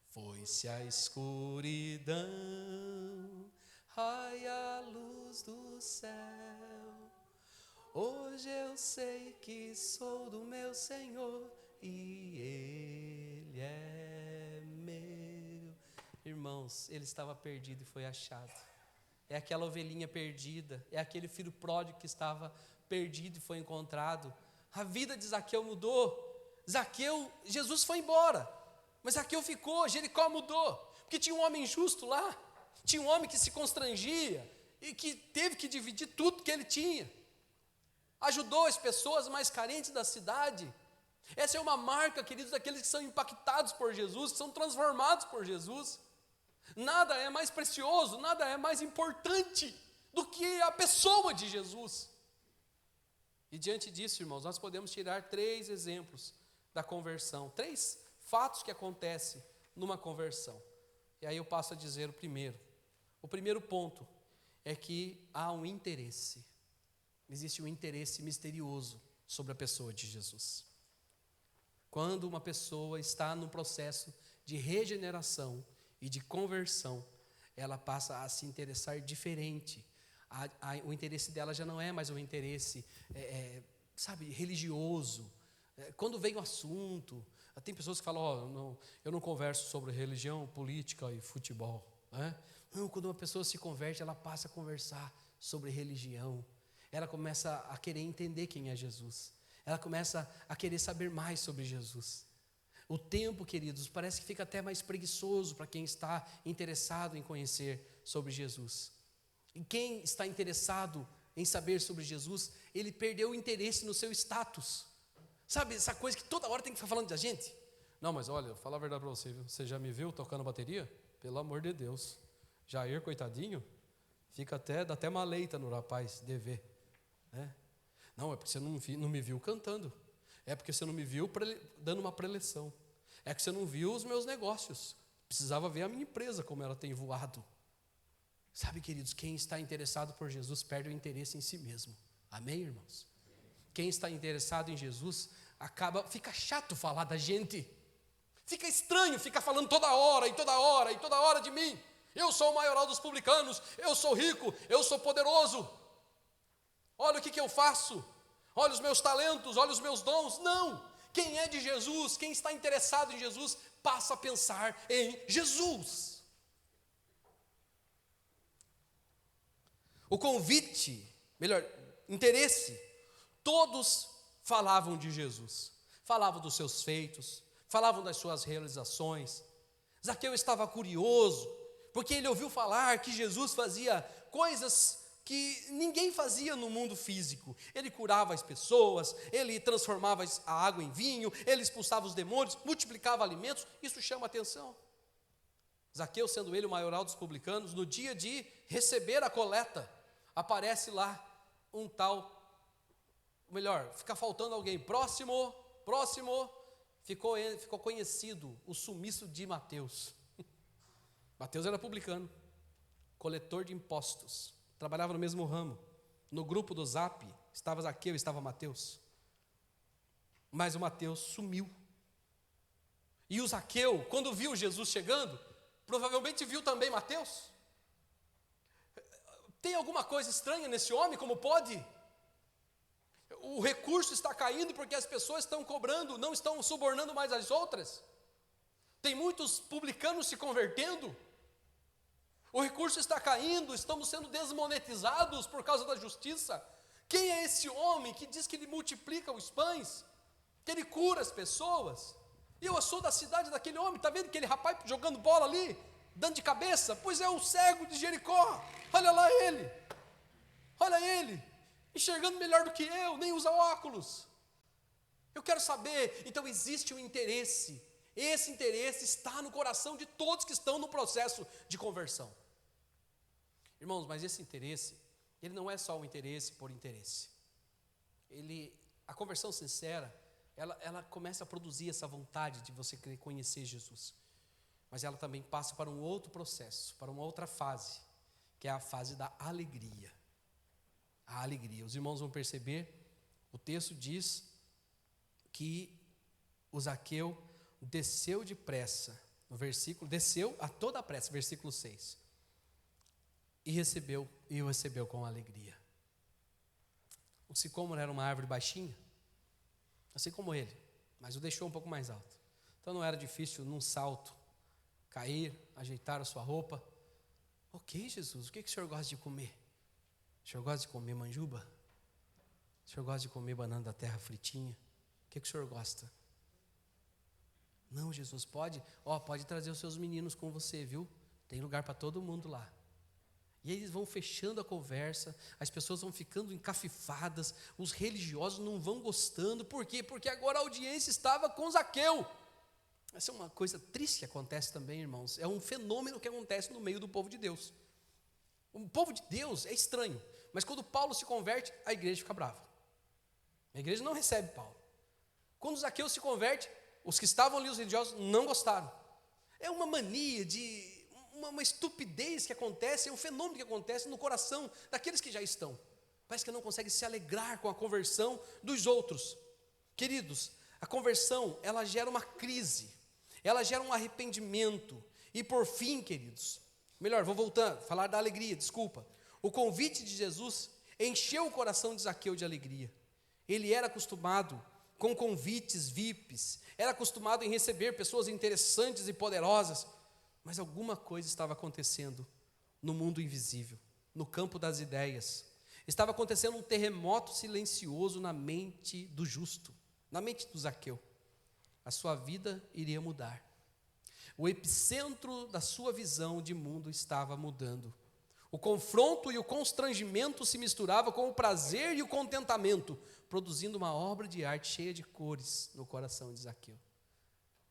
foi-se a escuridão, raia a luz do céu, hoje eu sei que sou do meu Senhor e Ele é meu. Irmãos, ele estava perdido e foi achado. É aquela ovelhinha perdida, é aquele filho pródigo que estava perdido e foi encontrado. A vida de Zaqueu mudou. Jesus foi embora, mas Zaqueu ficou. Jericó mudou, porque tinha um homem justo lá, tinha um homem que se constrangia e que teve que dividir tudo que ele tinha, ajudou as pessoas mais carentes da cidade. Essa é uma marca, queridos, daqueles que são impactados por Jesus, que são transformados por Jesus. Nada é mais precioso, nada é mais importante do que a pessoa de Jesus. E diante disso, irmãos, nós podemos tirar 3 exemplos da conversão, 3 fatos que acontecem numa conversão. E aí eu passo a dizer o primeiro. O primeiro ponto é que há um interesse. Existe um interesse misterioso sobre a pessoa de Jesus. Quando uma pessoa está no processo de regeneração e de conversão, ela passa a se interessar diferente. O interesse dela já não é mais um interesse, religioso. Quando vem o assunto, tem pessoas que falam, eu não converso sobre religião, política e futebol. Não, quando uma pessoa se converte, ela passa a conversar sobre religião. Ela começa a querer entender quem é Jesus. Ela começa a querer saber mais sobre Jesus. O tempo, queridos, parece que fica até mais preguiçoso para quem está interessado em conhecer sobre Jesus. E quem está interessado em saber sobre Jesus, ele perdeu o interesse no seu status. Sabe, essa coisa que toda hora tem que ficar falando da gente? Não, mas olha, vou falar a verdade para você, viu? Você já me viu tocando bateria? Pelo amor de Deus. Jair, coitadinho, dá até maleita no rapaz de ver. Não, é porque você não me viu cantando. É porque você não me viu dando uma preleção. É que você não viu os meus negócios. Precisava ver a minha empresa, como ela tem voado. Sabe, queridos, quem está interessado por Jesus perde o interesse em si mesmo. Amém, irmãos? Quem está interessado em Jesus fica chato falar da gente. Fica estranho ficar falando toda hora e toda hora e toda hora de mim. Eu sou o maioral dos publicanos, eu sou rico, eu sou poderoso. Olha o que eu faço. Olha os meus talentos, olha os meus dons. Não! Quem é de Jesus, quem está interessado em Jesus, passa a pensar em Jesus. O convite, interesse, todos falavam de Jesus. Falavam dos seus feitos, falavam das suas realizações. Zaqueu estava curioso, porque ele ouviu falar que Jesus fazia coisas que ninguém fazia no mundo físico. Ele curava as pessoas, ele transformava a água em vinho, ele expulsava os demônios, multiplicava alimentos. Isso chama atenção. Zaqueu, sendo ele o maioral dos publicanos, no dia de receber a coleta, aparece lá um tal, fica faltando alguém próximo, ficou conhecido o sumiço de Mateus. Mateus era publicano, coletor de impostos, trabalhava no mesmo ramo. No grupo do Zap estava Zaqueu, estava Mateus. Mas o Mateus sumiu. E o Zaqueu, quando viu Jesus chegando, provavelmente viu também Mateus. Tem alguma coisa estranha nesse homem? Como pode? O recurso está caindo porque as pessoas estão cobrando, não estão subornando mais as outras. Tem muitos publicanos se convertendo. O recurso está caindo, estamos sendo desmonetizados por causa da justiça. Quem é esse homem que diz que ele multiplica os pães, que ele cura as pessoas? Eu sou da cidade daquele homem, está vendo aquele rapaz jogando bola ali, dando de cabeça? Pois é o cego de Jericó, olha lá ele, enxergando melhor do que eu, nem usa óculos. Eu quero saber, então existe um interesse, esse interesse está no coração de todos que estão no processo de conversão. Irmãos, mas esse interesse, ele não é só um interesse por interesse. A conversão sincera, ela começa a produzir essa vontade de você querer conhecer Jesus. Mas ela também passa para um outro processo, para uma outra fase, que é a fase da alegria. A alegria. Os irmãos vão perceber, o texto diz que o Zaqueu desceu depressa, desceu a toda a pressa, versículo 6. E o recebeu com alegria. O sicômoro era uma árvore baixinha, assim como ele, mas o deixou um pouco mais alto. Então não era difícil, num salto, cair, ajeitar a sua roupa. Ok, Jesus, o que o senhor gosta de comer? O senhor gosta de comer manjuba? O senhor gosta de comer banana da terra fritinha? O que o senhor gosta? Não, Jesus, pode? Pode trazer os seus meninos com você, viu? Tem lugar para todo mundo lá. E eles vão fechando a conversa, as pessoas vão ficando encafifadas, os religiosos não vão gostando. Por quê? Porque agora a audiência estava com Zaqueu. Essa é uma coisa triste que acontece também, irmãos. É um fenômeno que acontece no meio do povo de Deus. O povo de Deus é estranho, mas quando Paulo se converte, a igreja fica brava. A igreja não recebe Paulo. Quando Zaqueu se converte, os que estavam ali, os religiosos, não gostaram. É uma mania uma estupidez que acontece, é um fenômeno que acontece no coração daqueles que já estão. Parece que não conseguem se alegrar com a conversão dos outros. Queridos, a conversão, ela gera uma crise, ela gera um arrependimento. E por fim, queridos, melhor, vou voltar, falar da alegria, desculpa. O convite de Jesus encheu o coração de Zaqueu de alegria. Ele era acostumado com convites VIPs, era acostumado em receber pessoas interessantes e poderosas, mas alguma coisa estava acontecendo no mundo invisível, no campo das ideias. Estava acontecendo um terremoto silencioso na mente do justo, na mente do Zaqueu. A sua vida iria mudar. O epicentro da sua visão de mundo estava mudando. O confronto e o constrangimento se misturavam com o prazer e o contentamento, produzindo uma obra de arte cheia de cores no coração de Zaqueu.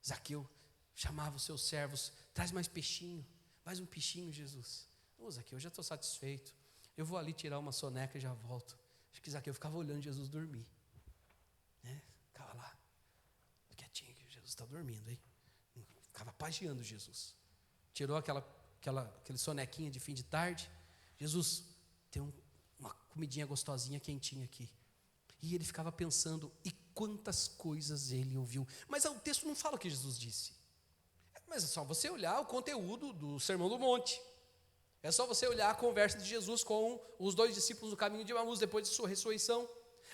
Zaqueu chamava os seus servos: traz mais peixinho, mais um peixinho, Jesus. Zaqueu, eu já estou satisfeito, eu vou ali tirar uma soneca e já volto. Acho que Zaqueu ficava olhando Jesus dormir, ficava lá, quietinho, que Jesus está dormindo, hein? Ficava pagiando Jesus. Tirou aquele sonequinha de fim de tarde. Jesus, tem uma comidinha gostosinha, quentinha aqui. E ele ficava pensando, e quantas coisas ele ouviu. Mas o texto não fala o que Jesus disse. Mas é só você olhar o conteúdo do Sermão do Monte. É só você olhar a conversa de Jesus com os 2 discípulos no caminho de Emaús, depois de sua ressurreição.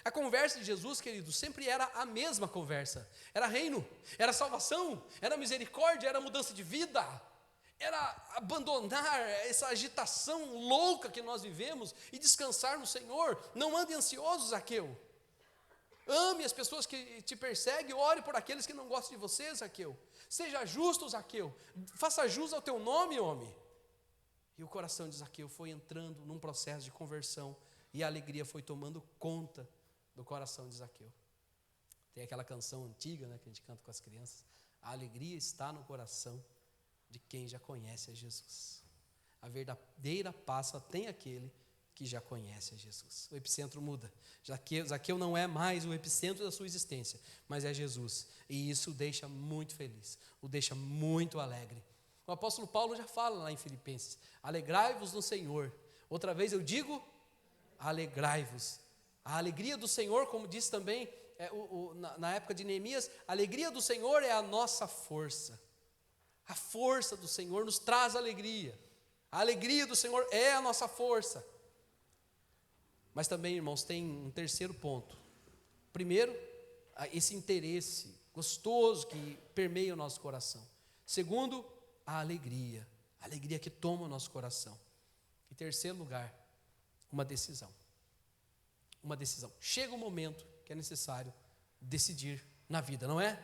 A conversa de Jesus, queridos, sempre era a mesma conversa. Era reino, era salvação, era misericórdia, era mudança de vida. Era abandonar essa agitação louca que nós vivemos e descansar no Senhor. Não ande ansioso, Zaqueu. Ame as pessoas que te perseguem, ore por aqueles que não gostam de você, Zaqueu. Seja justo, Zaqueu. Faça jus ao teu nome, homem. E o coração de Zaqueu foi entrando num processo de conversão e a alegria foi tomando conta do coração de Zaqueu. Tem aquela canção antiga, que a gente canta com as crianças. A alegria está no coração de quem já conhece a Jesus. A verdadeira paz só tem aquele que já conhece a Jesus. O epicentro muda. Zaqueu não é mais o epicentro da sua existência, mas é Jesus. E isso o deixa muito feliz, o deixa muito alegre. O apóstolo Paulo já fala lá em Filipenses: alegrai-vos no Senhor. Outra vez eu digo, alegrai-vos. A alegria do Senhor, como diz também na época de Neemias, a alegria do Senhor é a nossa força. A força do Senhor nos traz alegria. A alegria do Senhor é a nossa força. Mas também, irmãos, tem um terceiro ponto. Primeiro, esse interesse gostoso que permeia o nosso coração. Segundo, a alegria que toma o nosso coração. Em terceiro lugar, uma decisão. Uma decisão. Chega um momento que é necessário decidir na vida, não é?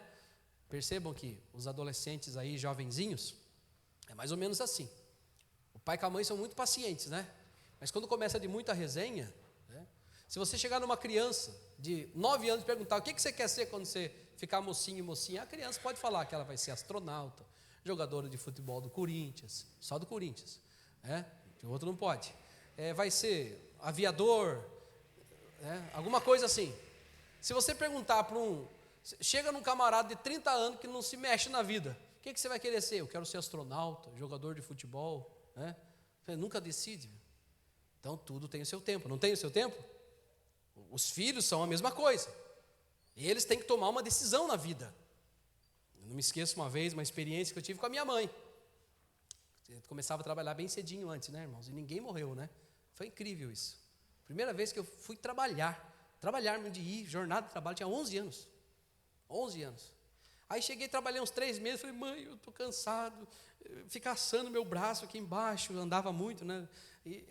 Percebam que os adolescentes aí, jovenzinhos, é mais ou menos assim. O pai e a mãe são muito pacientes, né? Mas quando começa de muita resenha, se você chegar numa criança de 9 anos e perguntar o que você quer ser quando você ficar mocinho e mocinha, a criança pode falar que ela vai ser astronauta, jogadora de futebol do Corinthians, só do Corinthians, o outro não pode. Vai ser aviador, alguma coisa assim. Se você perguntar para chega num camarada de 30 anos que não se mexe na vida, o que você vai querer ser? Eu quero ser astronauta, jogador de futebol, Você nunca decide. Então tudo tem o seu tempo, não tem o seu tempo? Os filhos são a mesma coisa. E eles têm que tomar uma decisão na vida. Eu não me esqueço uma vez, uma experiência que eu tive com a minha mãe. Eu começava a trabalhar bem cedinho antes, irmãos? E ninguém morreu, Foi incrível isso. Primeira vez que eu fui trabalhar mesmo de ir, jornada de trabalho, tinha 11 anos. 11 anos. Aí cheguei, trabalhei uns 3 meses, falei: mãe, eu estou cansado, fica assando meu braço aqui embaixo, eu andava muito, E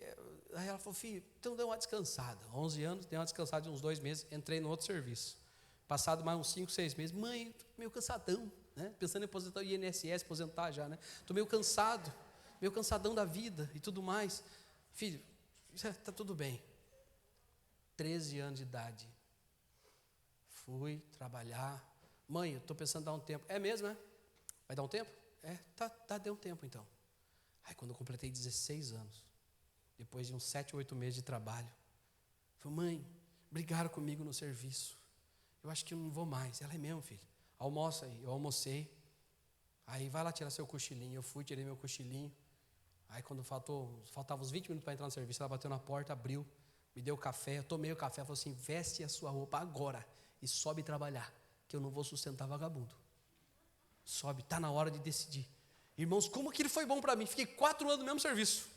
Aí ela falou, filho, então deu uma descansada. 11 anos, dei uma descansada de uns 2 meses, entrei no outro serviço. Passado mais uns 5, 6 meses, mãe, tô meio cansadão, né? Pensando em aposentar o INSS, aposentar já, né? Estou meio cansado, meio cansadão da vida e tudo mais. Filho, está tudo bem. 13 anos de idade. Fui trabalhar. Mãe, eu estou pensando em dar um tempo. É mesmo, é? Vai dar um tempo? Deu um tempo então. Aí quando eu completei 16 anos, depois de uns 7, 8 meses de trabalho, falei, mãe, brigaram comigo no serviço. Eu acho que eu não vou mais. Ela, é mesmo, filho. Almoça aí. Eu almocei. Aí vai lá tirar seu cochilinho. Eu fui, tirei meu cochilinho. Aí quando faltavam uns 20 minutos para entrar no serviço, ela bateu na porta, abriu, me deu café, eu tomei o café, falou assim, veste a sua roupa agora e sobe trabalhar, que eu não vou sustentar vagabundo. Sobe, está na hora de decidir. Irmãos, como que ele foi bom para mim? Fiquei 4 anos no mesmo serviço.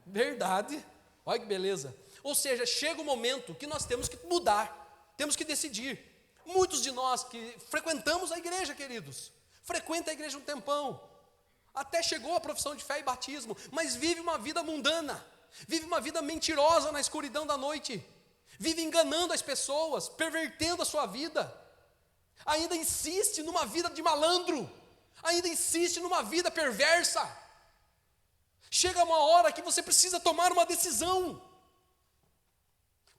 Verdade. Olha que beleza. Ou seja, chega o momento que nós temos que mudar, temos que decidir. Muitos de nós que frequentamos a igreja, queridos, frequenta a igreja um tempão, até chegou a profissão de fé e batismo, mas vive uma vida mundana, vive uma vida mentirosa na escuridão da noite, vive enganando as pessoas, pervertendo a sua vida, ainda insiste numa vida de malandro, ainda insiste numa vida perversa. Chega uma hora que você precisa tomar uma decisão.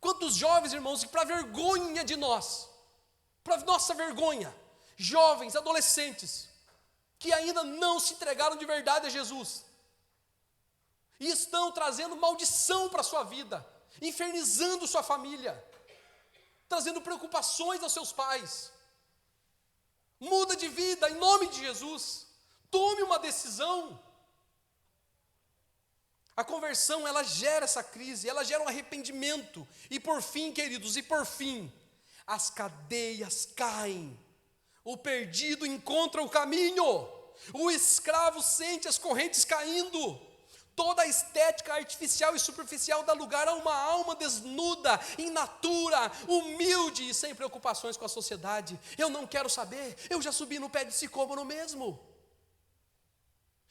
Quantos jovens, irmãos, que para vergonha de nós, para nossa vergonha, jovens, adolescentes, que ainda não se entregaram de verdade a Jesus, e estão trazendo maldição para a sua vida, infernizando sua família, trazendo preocupações aos seus pais. Muda de vida em nome de Jesus, tome uma decisão. A conversão, ela gera essa crise, ela gera um arrependimento, e por fim, queridos, as cadeias caem, o perdido encontra o caminho, o escravo sente as correntes caindo, toda a estética artificial e superficial dá lugar a uma alma desnuda, inatura, humilde e sem preocupações com a sociedade. Eu não quero saber, eu já subi no pé de sicômoro mesmo.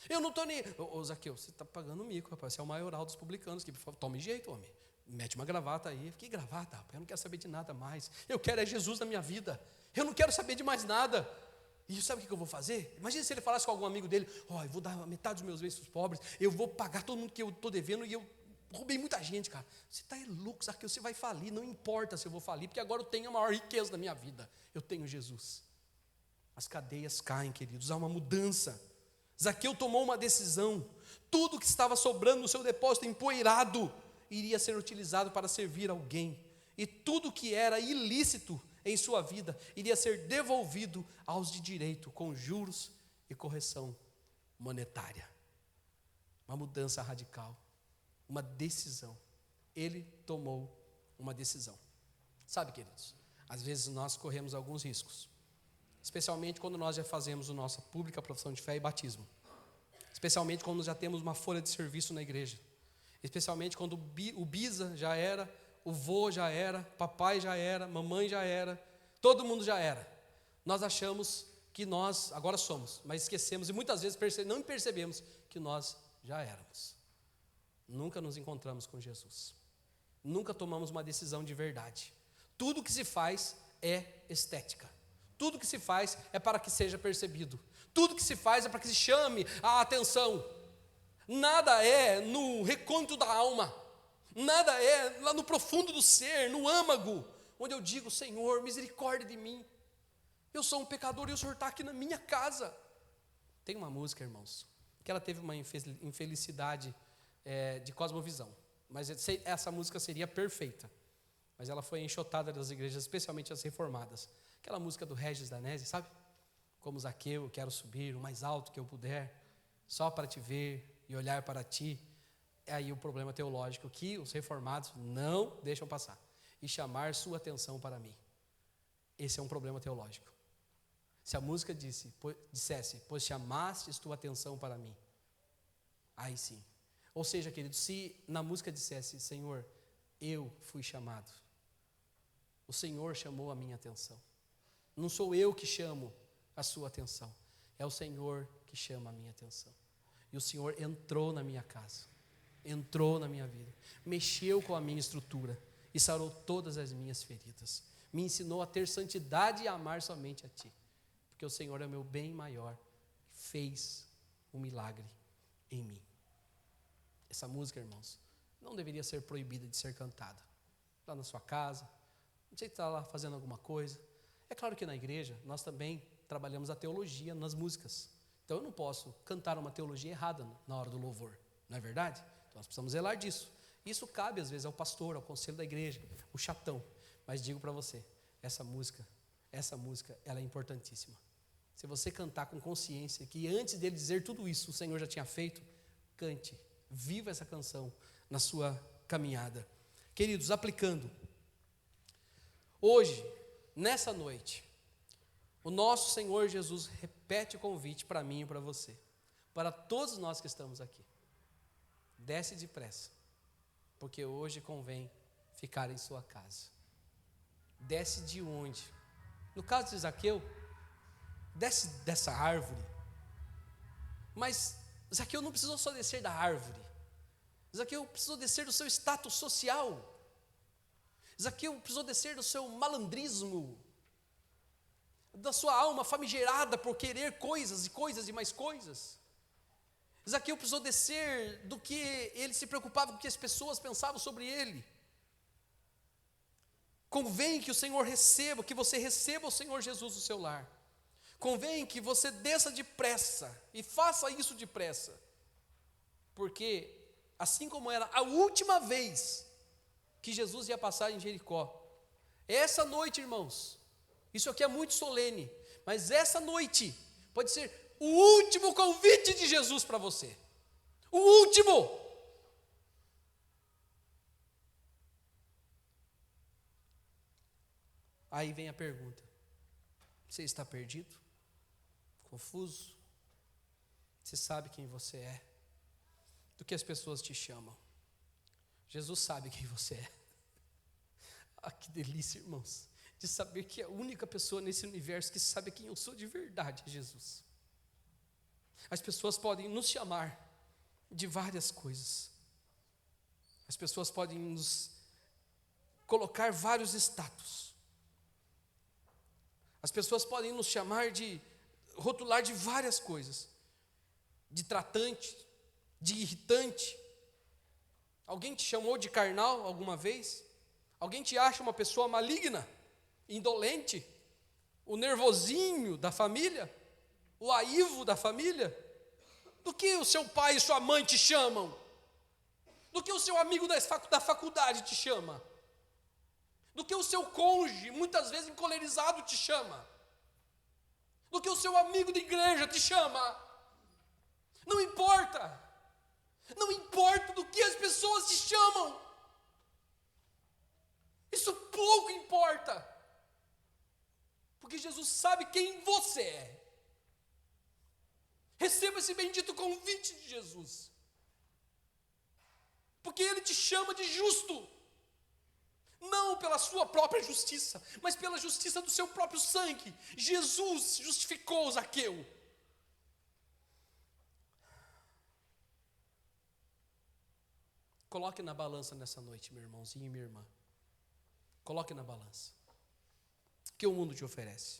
Eu não estou nem... Ô Zaqueu, você está pagando mico, rapaz, você é o maioral dos publicanos, que tome jeito, homem, mete uma gravata aí. Que gravata, rapaz, eu não quero saber de nada mais, eu quero é Jesus na minha vida, eu não quero saber de mais nada. E sabe o que eu vou fazer? Imagina se ele falasse com algum amigo dele, eu vou dar metade dos meus bens para os pobres, eu vou pagar todo mundo que eu estou devendo, e eu roubei muita gente, cara. Você está louco, Zaqueu, você vai falir, não importa se eu vou falir, porque agora eu tenho a maior riqueza da minha vida, eu tenho Jesus. As cadeias caem, queridos, há uma mudança. Zaqueu tomou uma decisão, tudo que estava sobrando no seu depósito empoeirado, iria ser utilizado para servir alguém, e tudo que era ilícito em sua vida, iria ser devolvido aos de direito, com juros e correção monetária. Uma mudança radical, uma decisão. Ele tomou uma decisão. Sabe, queridos, às vezes nós corremos alguns riscos, especialmente quando nós já fazemos a nossa pública profissão de fé e batismo, especialmente quando já temos uma folha de serviço na igreja, especialmente quando o bisa já era, o vô já era, papai já era, mamãe já era, todo mundo já era. Nós achamos que nós agora somos, mas esquecemos e muitas vezes não percebemos que nós já éramos. Nunca nos encontramos com Jesus, nunca tomamos uma decisão de verdade. Tudo que se faz é estética, tudo que se faz é para que seja percebido, tudo que se faz é para que se chame a atenção. Nada é no recôndito da alma, nada é lá no profundo do ser, no âmago, onde eu digo, Senhor, misericórdia de mim, eu sou um pecador e o Senhor está aqui na minha casa. Tem uma música, irmãos, que ela teve uma infelicidade de cosmovisão, mas essa música seria perfeita, mas ela foi enxotada das igrejas, especialmente as reformadas. Aquela música do Regis Danese, sabe? Como Zaqueu, eu quero subir o mais alto que eu puder, só para te ver e olhar para ti. É aí o problema teológico que os reformados não deixam passar, e chamar sua atenção para mim. Esse é um problema teológico. Se a música dissesse, pois chamastes tua atenção para mim, aí sim. Ou seja, querido, se na música dissesse, Senhor, eu fui chamado, o Senhor chamou a minha atenção, não sou eu que chamo a sua atenção, é o Senhor que chama a minha atenção. E o Senhor entrou na minha casa, entrou na minha vida, mexeu com a minha estrutura e sarou todas as minhas feridas. Me ensinou a ter santidade e a amar somente a Ti, porque o Senhor é meu bem maior, fez um milagre em mim. Essa música, irmãos, não deveria ser proibida de ser cantada. Lá na sua casa, não sei se está lá fazendo alguma coisa. É claro que na igreja nós também trabalhamos a teologia nas músicas. Então eu não posso cantar uma teologia errada na hora do louvor, não é verdade? Então nós precisamos zelar disso. Isso cabe às vezes ao pastor, ao conselho da igreja, o chatão. Mas digo para você, essa música, ela é importantíssima. Se você cantar com consciência que antes dele dizer tudo isso, o Senhor já tinha feito, cante, viva essa canção na sua caminhada. Queridos, aplicando, hoje, nessa noite, o nosso Senhor Jesus repete o convite para mim e para você, para todos nós que estamos aqui. Desce depressa, porque hoje convém ficar em sua casa. Desce de onde? No caso de Zaqueu, desce dessa árvore. Mas Zaqueu não precisou só descer da árvore. Zaqueu precisou descer do seu status social. Zaqueu precisou descer do seu malandrismo, da sua alma famigerada por querer coisas e mais coisas. Zaqueu precisou descer do que ele se preocupava com o que as pessoas pensavam sobre ele. Convém que o Senhor receba, que você receba o Senhor Jesus no seu lar. Convém que você desça depressa e faça isso depressa. Porque assim como era a última vez que Jesus ia passar em Jericó, essa noite, irmãos, isso aqui é muito solene, mas essa noite pode ser o último convite de Jesus para você. O último. Aí vem a pergunta: você está perdido? Confuso? Você sabe quem você é? Do que as pessoas te chamam? Jesus sabe quem você é. Ah, que delícia, irmãos, de saber que a única pessoa nesse universo que sabe quem eu sou de verdade é Jesus. As pessoas podem nos chamar de várias coisas. As pessoas podem nos colocar vários status. As pessoas podem nos chamar rotular de várias coisas. De tratante, de irritante. Alguém te chamou de carnal alguma vez? Alguém te acha uma pessoa maligna, indolente, o nervosinho da família, o aivo da família? Do que o seu pai e sua mãe te chamam? Do que o seu amigo da faculdade te chama? Do que o seu cônjuge, muitas vezes encolerizado, te chama? Do que o seu amigo de igreja te chama? Não importa. Não importa do que as pessoas te chamam. Isso pouco importa. Porque Jesus sabe quem você é. Receba esse bendito convite de Jesus. Porque Ele te chama de justo. Não pela sua própria justiça, mas pela justiça do seu próprio sangue. Jesus justificou Zaqueu. Coloque na balança nessa noite, meu irmãozinho e minha irmã. Coloque na balança. O que o mundo te oferece?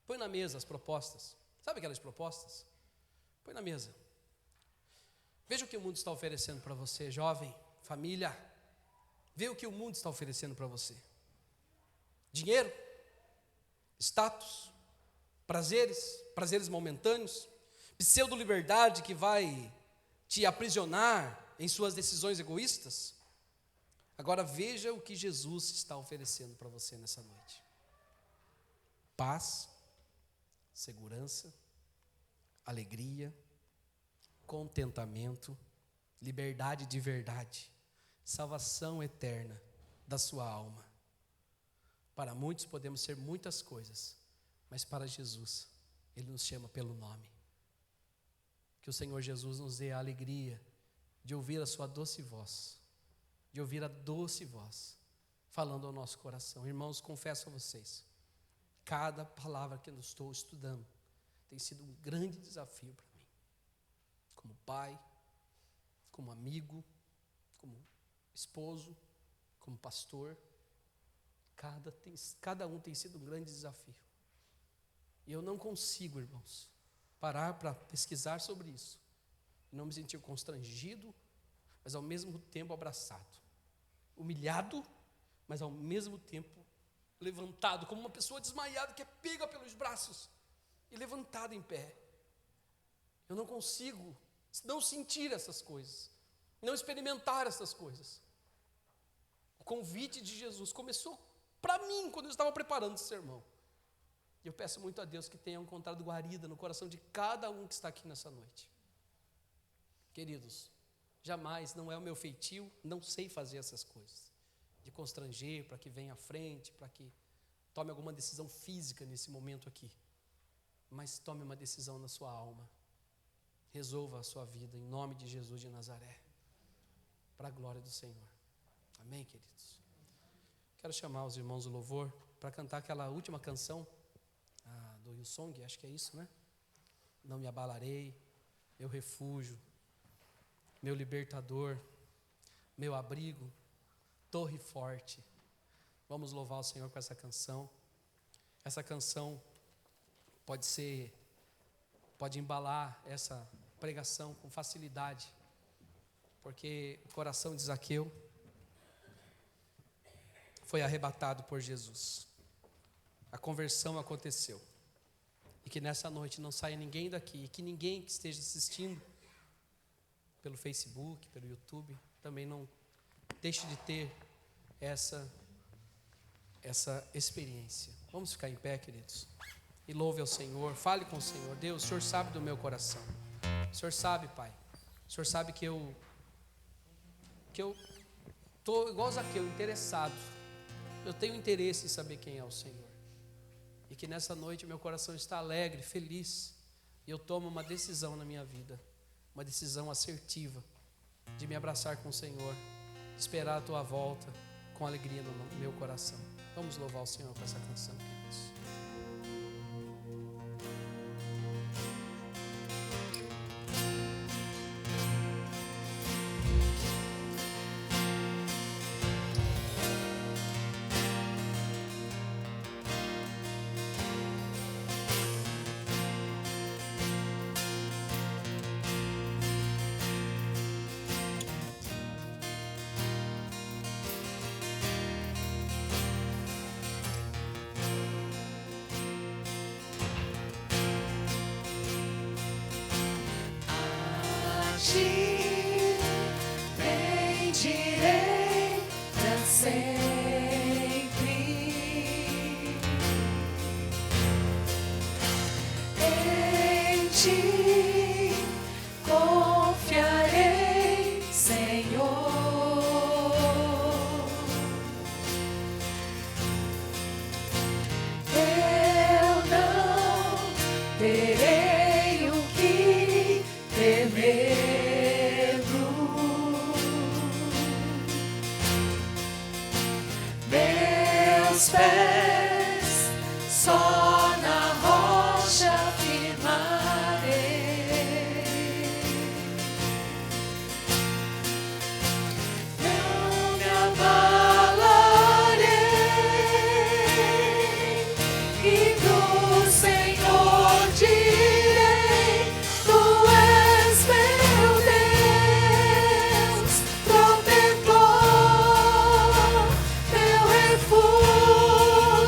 Põe na mesa as propostas. Sabe aquelas propostas? Põe na mesa. Veja o que o mundo está oferecendo para você, jovem, família. Vê o que o mundo está oferecendo para você. Dinheiro, status, prazeres momentâneos, pseudo-liberdade que vai te aprisionar em suas decisões egoístas. Agora veja o que Jesus está oferecendo para você nessa noite: paz, segurança, alegria, contentamento, liberdade de verdade, salvação eterna da sua alma. Para muitos podemos ser muitas coisas, mas para Jesus, Ele nos chama pelo nome. Que o Senhor Jesus nos dê a alegria de ouvir a sua doce voz, de ouvir a doce voz, falando ao nosso coração. Irmãos, confesso a vocês, cada palavra que eu estou estudando tem sido um grande desafio para mim, como pai, como amigo, como esposo, como pastor. Cada um tem sido um grande desafio. E eu não consigo, irmãos, parar para pesquisar sobre isso. Não me sentir constrangido, mas ao mesmo tempo abraçado. Humilhado, mas ao mesmo tempo levantado, como uma pessoa desmaiada que é pega pelos braços e levantada em pé. Eu não consigo não sentir essas coisas, não experimentar essas coisas. O convite de Jesus começou para mim quando eu estava preparando esse sermão. E eu peço muito a Deus que tenha encontrado guarida no coração de cada um que está aqui nessa noite. Queridos, jamais, não é o meu feitio, não sei fazer essas coisas. De constranger, para que venha à frente, para que tome alguma decisão física nesse momento aqui. Mas tome uma decisão na sua alma. Resolva a sua vida, em nome de Jesus de Nazaré. Para a glória do Senhor. Amém, queridos? Quero chamar os irmãos do louvor para cantar aquela última canção do Hillsong, acho que é isso, né? Não me abalarei, meu refúgio, meu libertador, meu abrigo, torre forte. Vamos louvar o Senhor com essa canção. Essa canção pode embalar essa pregação com facilidade, porque o coração de Zaqueu foi arrebatado por Jesus. A conversão aconteceu. E que nessa noite não saia ninguém daqui, e que ninguém que esteja assistindo pelo Facebook, pelo YouTube, também não deixe de ter essa experiência. Vamos ficar em pé, queridos, e louve ao Senhor, fale com o Senhor. Deus, o Senhor sabe do meu coração, o Senhor sabe, Pai, o Senhor sabe que eu estou igual Zaqueu, interessado, eu tenho interesse em saber quem é o Senhor, e que nessa noite meu coração está alegre, feliz, e eu tomo uma decisão na minha vida, uma decisão assertiva, de me abraçar com o Senhor, de esperar a tua volta com alegria no meu coração. Vamos louvar o Senhor com essa canção, queridos. Bendirei pra sempre. Em ti confiarei, Senhor. Eu não terei o que temer. Meus pés só na rocha firmarei. Não me abalarei, e do Senhor direi: Tu és meu Deus, protetor, meu refúgio.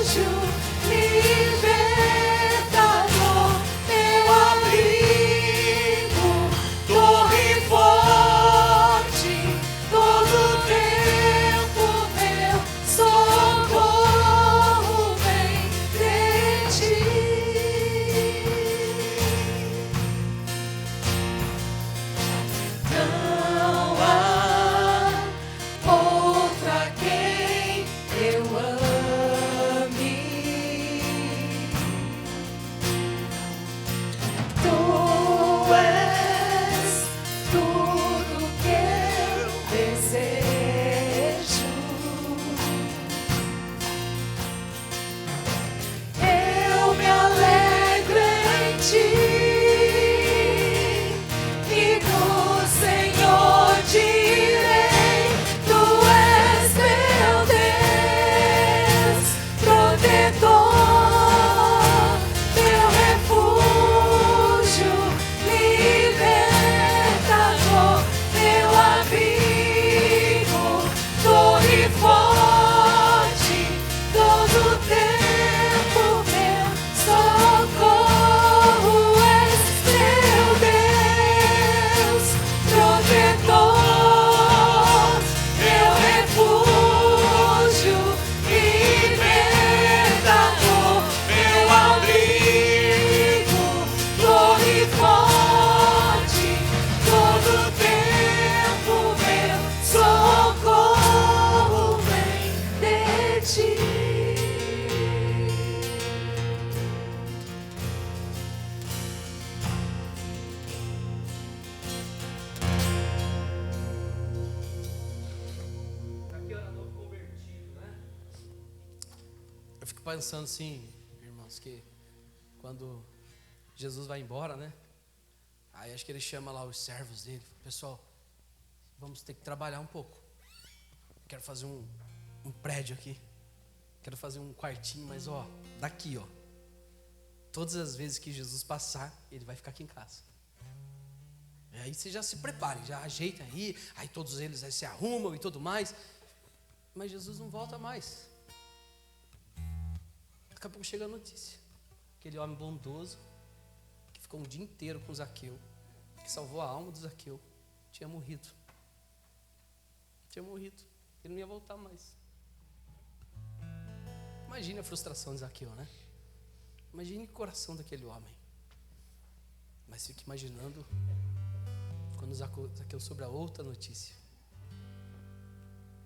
fico pensando assim, irmãos, que quando Jesus vai embora, né? Aí acho que ele chama lá os servos dele. Pessoal, vamos ter que trabalhar um pouco. Quero fazer um prédio aqui. Quero fazer um quartinho, mas daqui, todas as vezes que Jesus passar, ele vai ficar aqui em casa. E aí você já se prepare, já ajeita aí todos eles aí se arrumam e tudo mais. Mas Jesus não volta mais. Daqui a pouco chega a notícia. Aquele homem bondoso, que ficou um dia inteiro com Zaqueu, que salvou a alma do Zaqueu, tinha morrido. Ele não ia voltar mais. Imagine a frustração de Zaqueu, né? Imagine o coração daquele homem. Mas fique imaginando quando Zaqueu soube a outra notícia.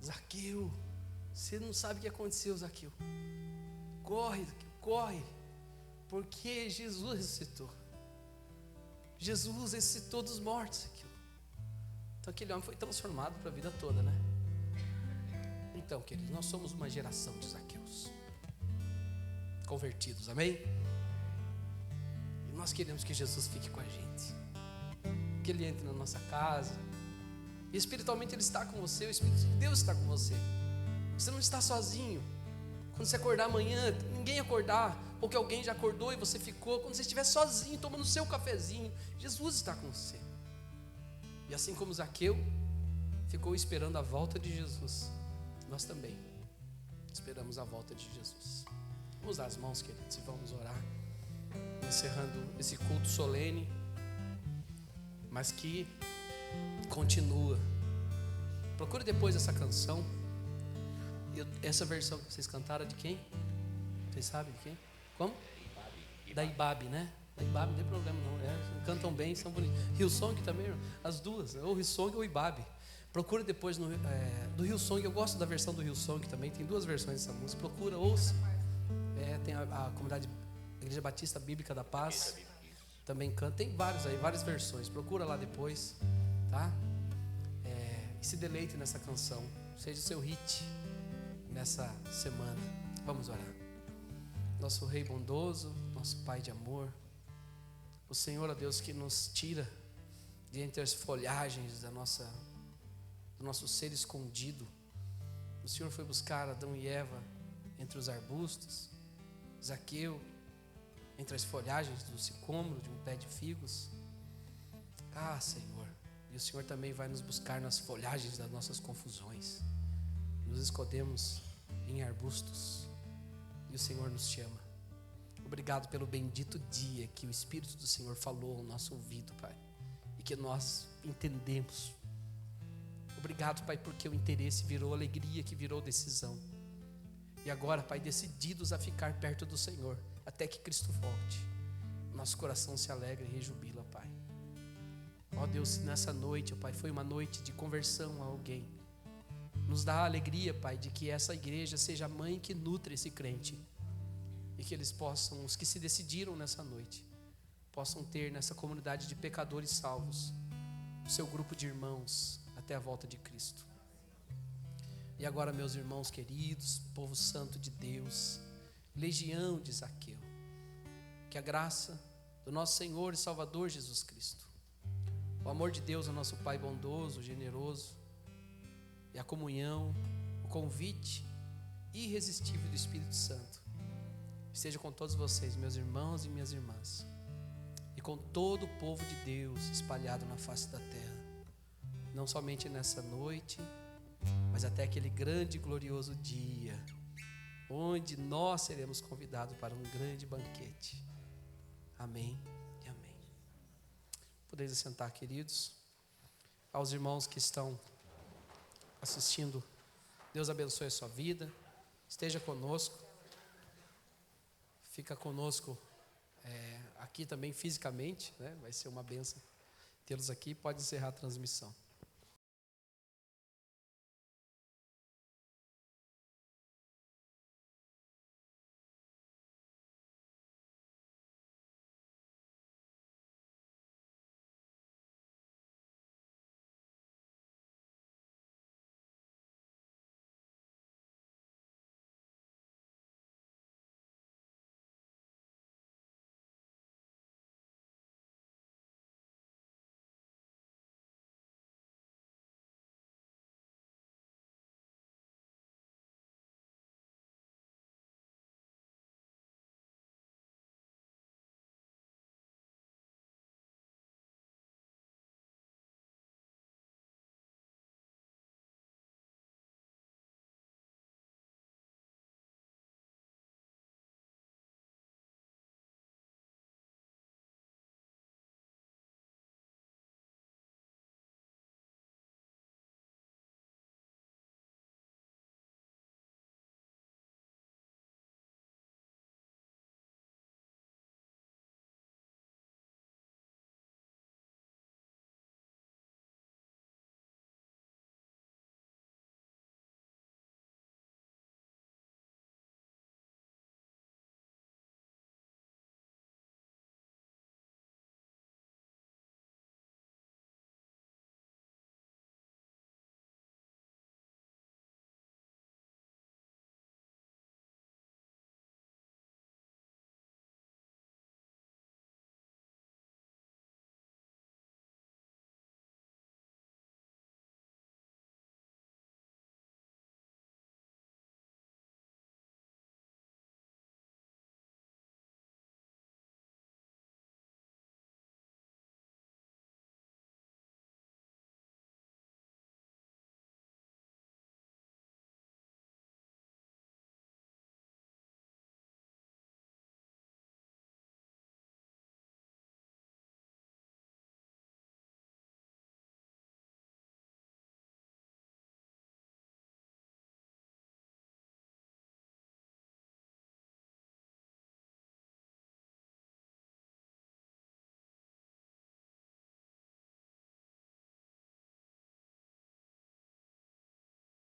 Zaqueu, você não sabe o que aconteceu, Zaqueu. Corre, corre, porque Jesus ressuscitou. Jesus ressuscitou dos mortos, Zaqueu. Então aquele homem foi transformado para a vida toda, né? Então, queridos, nós somos uma geração de Zaqueus convertidos, amém? E nós queremos que Jesus fique com a gente, que Ele entre na nossa casa, e espiritualmente Ele está com você, o Espírito de Deus está com você. Você não está sozinho. Quando você acordar amanhã, ninguém acordar, ou que alguém já acordou e você ficou, quando você estiver sozinho, tomando o seu cafezinho, Jesus está com você. E assim como Zaqueu ficou esperando a volta de Jesus, nós também esperamos a volta de Jesus. Vamos dar as mãos, queridos, e vamos orar, encerrando esse culto solene, mas que continua. Procure depois essa canção. Essa versão que vocês cantaram, de quem? Vocês sabem de quem? Como? Da Ibabe, né? Da Ibabe não tem problema não, cantam bem, são bonitos. Hillsong também, as duas, ou Hillsong ou Ibabe. Procure depois do Hillsong. Eu gosto da versão do Hillsong também. Tem duas versões dessa música. Procura, ouça. Tem a comunidade, a Igreja Batista Bíblica da Paz, também canta. Tem vários aí, várias versões. Procura lá depois, tá? E se deleite nessa canção. Seja o seu hit nessa semana. Vamos orar. Nosso Rei bondoso, nosso Pai de amor, o Senhor, ó Deus, que nos tira de entre as folhagens do nosso ser escondido. O Senhor foi buscar Adão e Eva entre os arbustos, Zaqueu entre as folhagens do sicômoro, de um pé de figos. Senhor, e o Senhor também vai nos buscar nas folhagens das nossas confusões. Nos escondemos em arbustos e o Senhor nos chama. Obrigado pelo bendito dia que o Espírito do Senhor falou ao nosso ouvido, Pai, e que nós entendemos. Obrigado, Pai, porque o interesse virou alegria, que virou decisão. E agora, Pai, decididos a ficar perto do Senhor até que Cristo volte, nosso coração se alegra e rejubila, Pai. Ó Deus, se nessa noite, Pai, foi uma noite de conversão a alguém, nos dá a alegria, Pai, de que essa igreja seja a mãe que nutre esse crente, e que eles possam, os que se decidiram nessa noite, possam ter nessa comunidade de pecadores salvos, o seu grupo de irmãos até a volta de Cristo. E agora, meus irmãos queridos, povo santo de Deus, legião de Zaqueu, que a graça do nosso Senhor e Salvador Jesus Cristo, o amor de Deus, o nosso Pai bondoso, generoso, e a comunhão, o convite irresistível do Espírito Santo esteja com todos vocês, meus irmãos e minhas irmãs, e com todo o povo de Deus espalhado na face da terra, não somente nessa noite, mas até aquele grande e glorioso dia, onde nós seremos convidados para um grande banquete. Amém e amém. Podeis assentar, queridos. Aos irmãos que estão assistindo, Deus abençoe a sua vida, esteja conosco, fica conosco aqui também fisicamente, né? Vai ser uma bênção tê-los aqui. Pode encerrar a transmissão.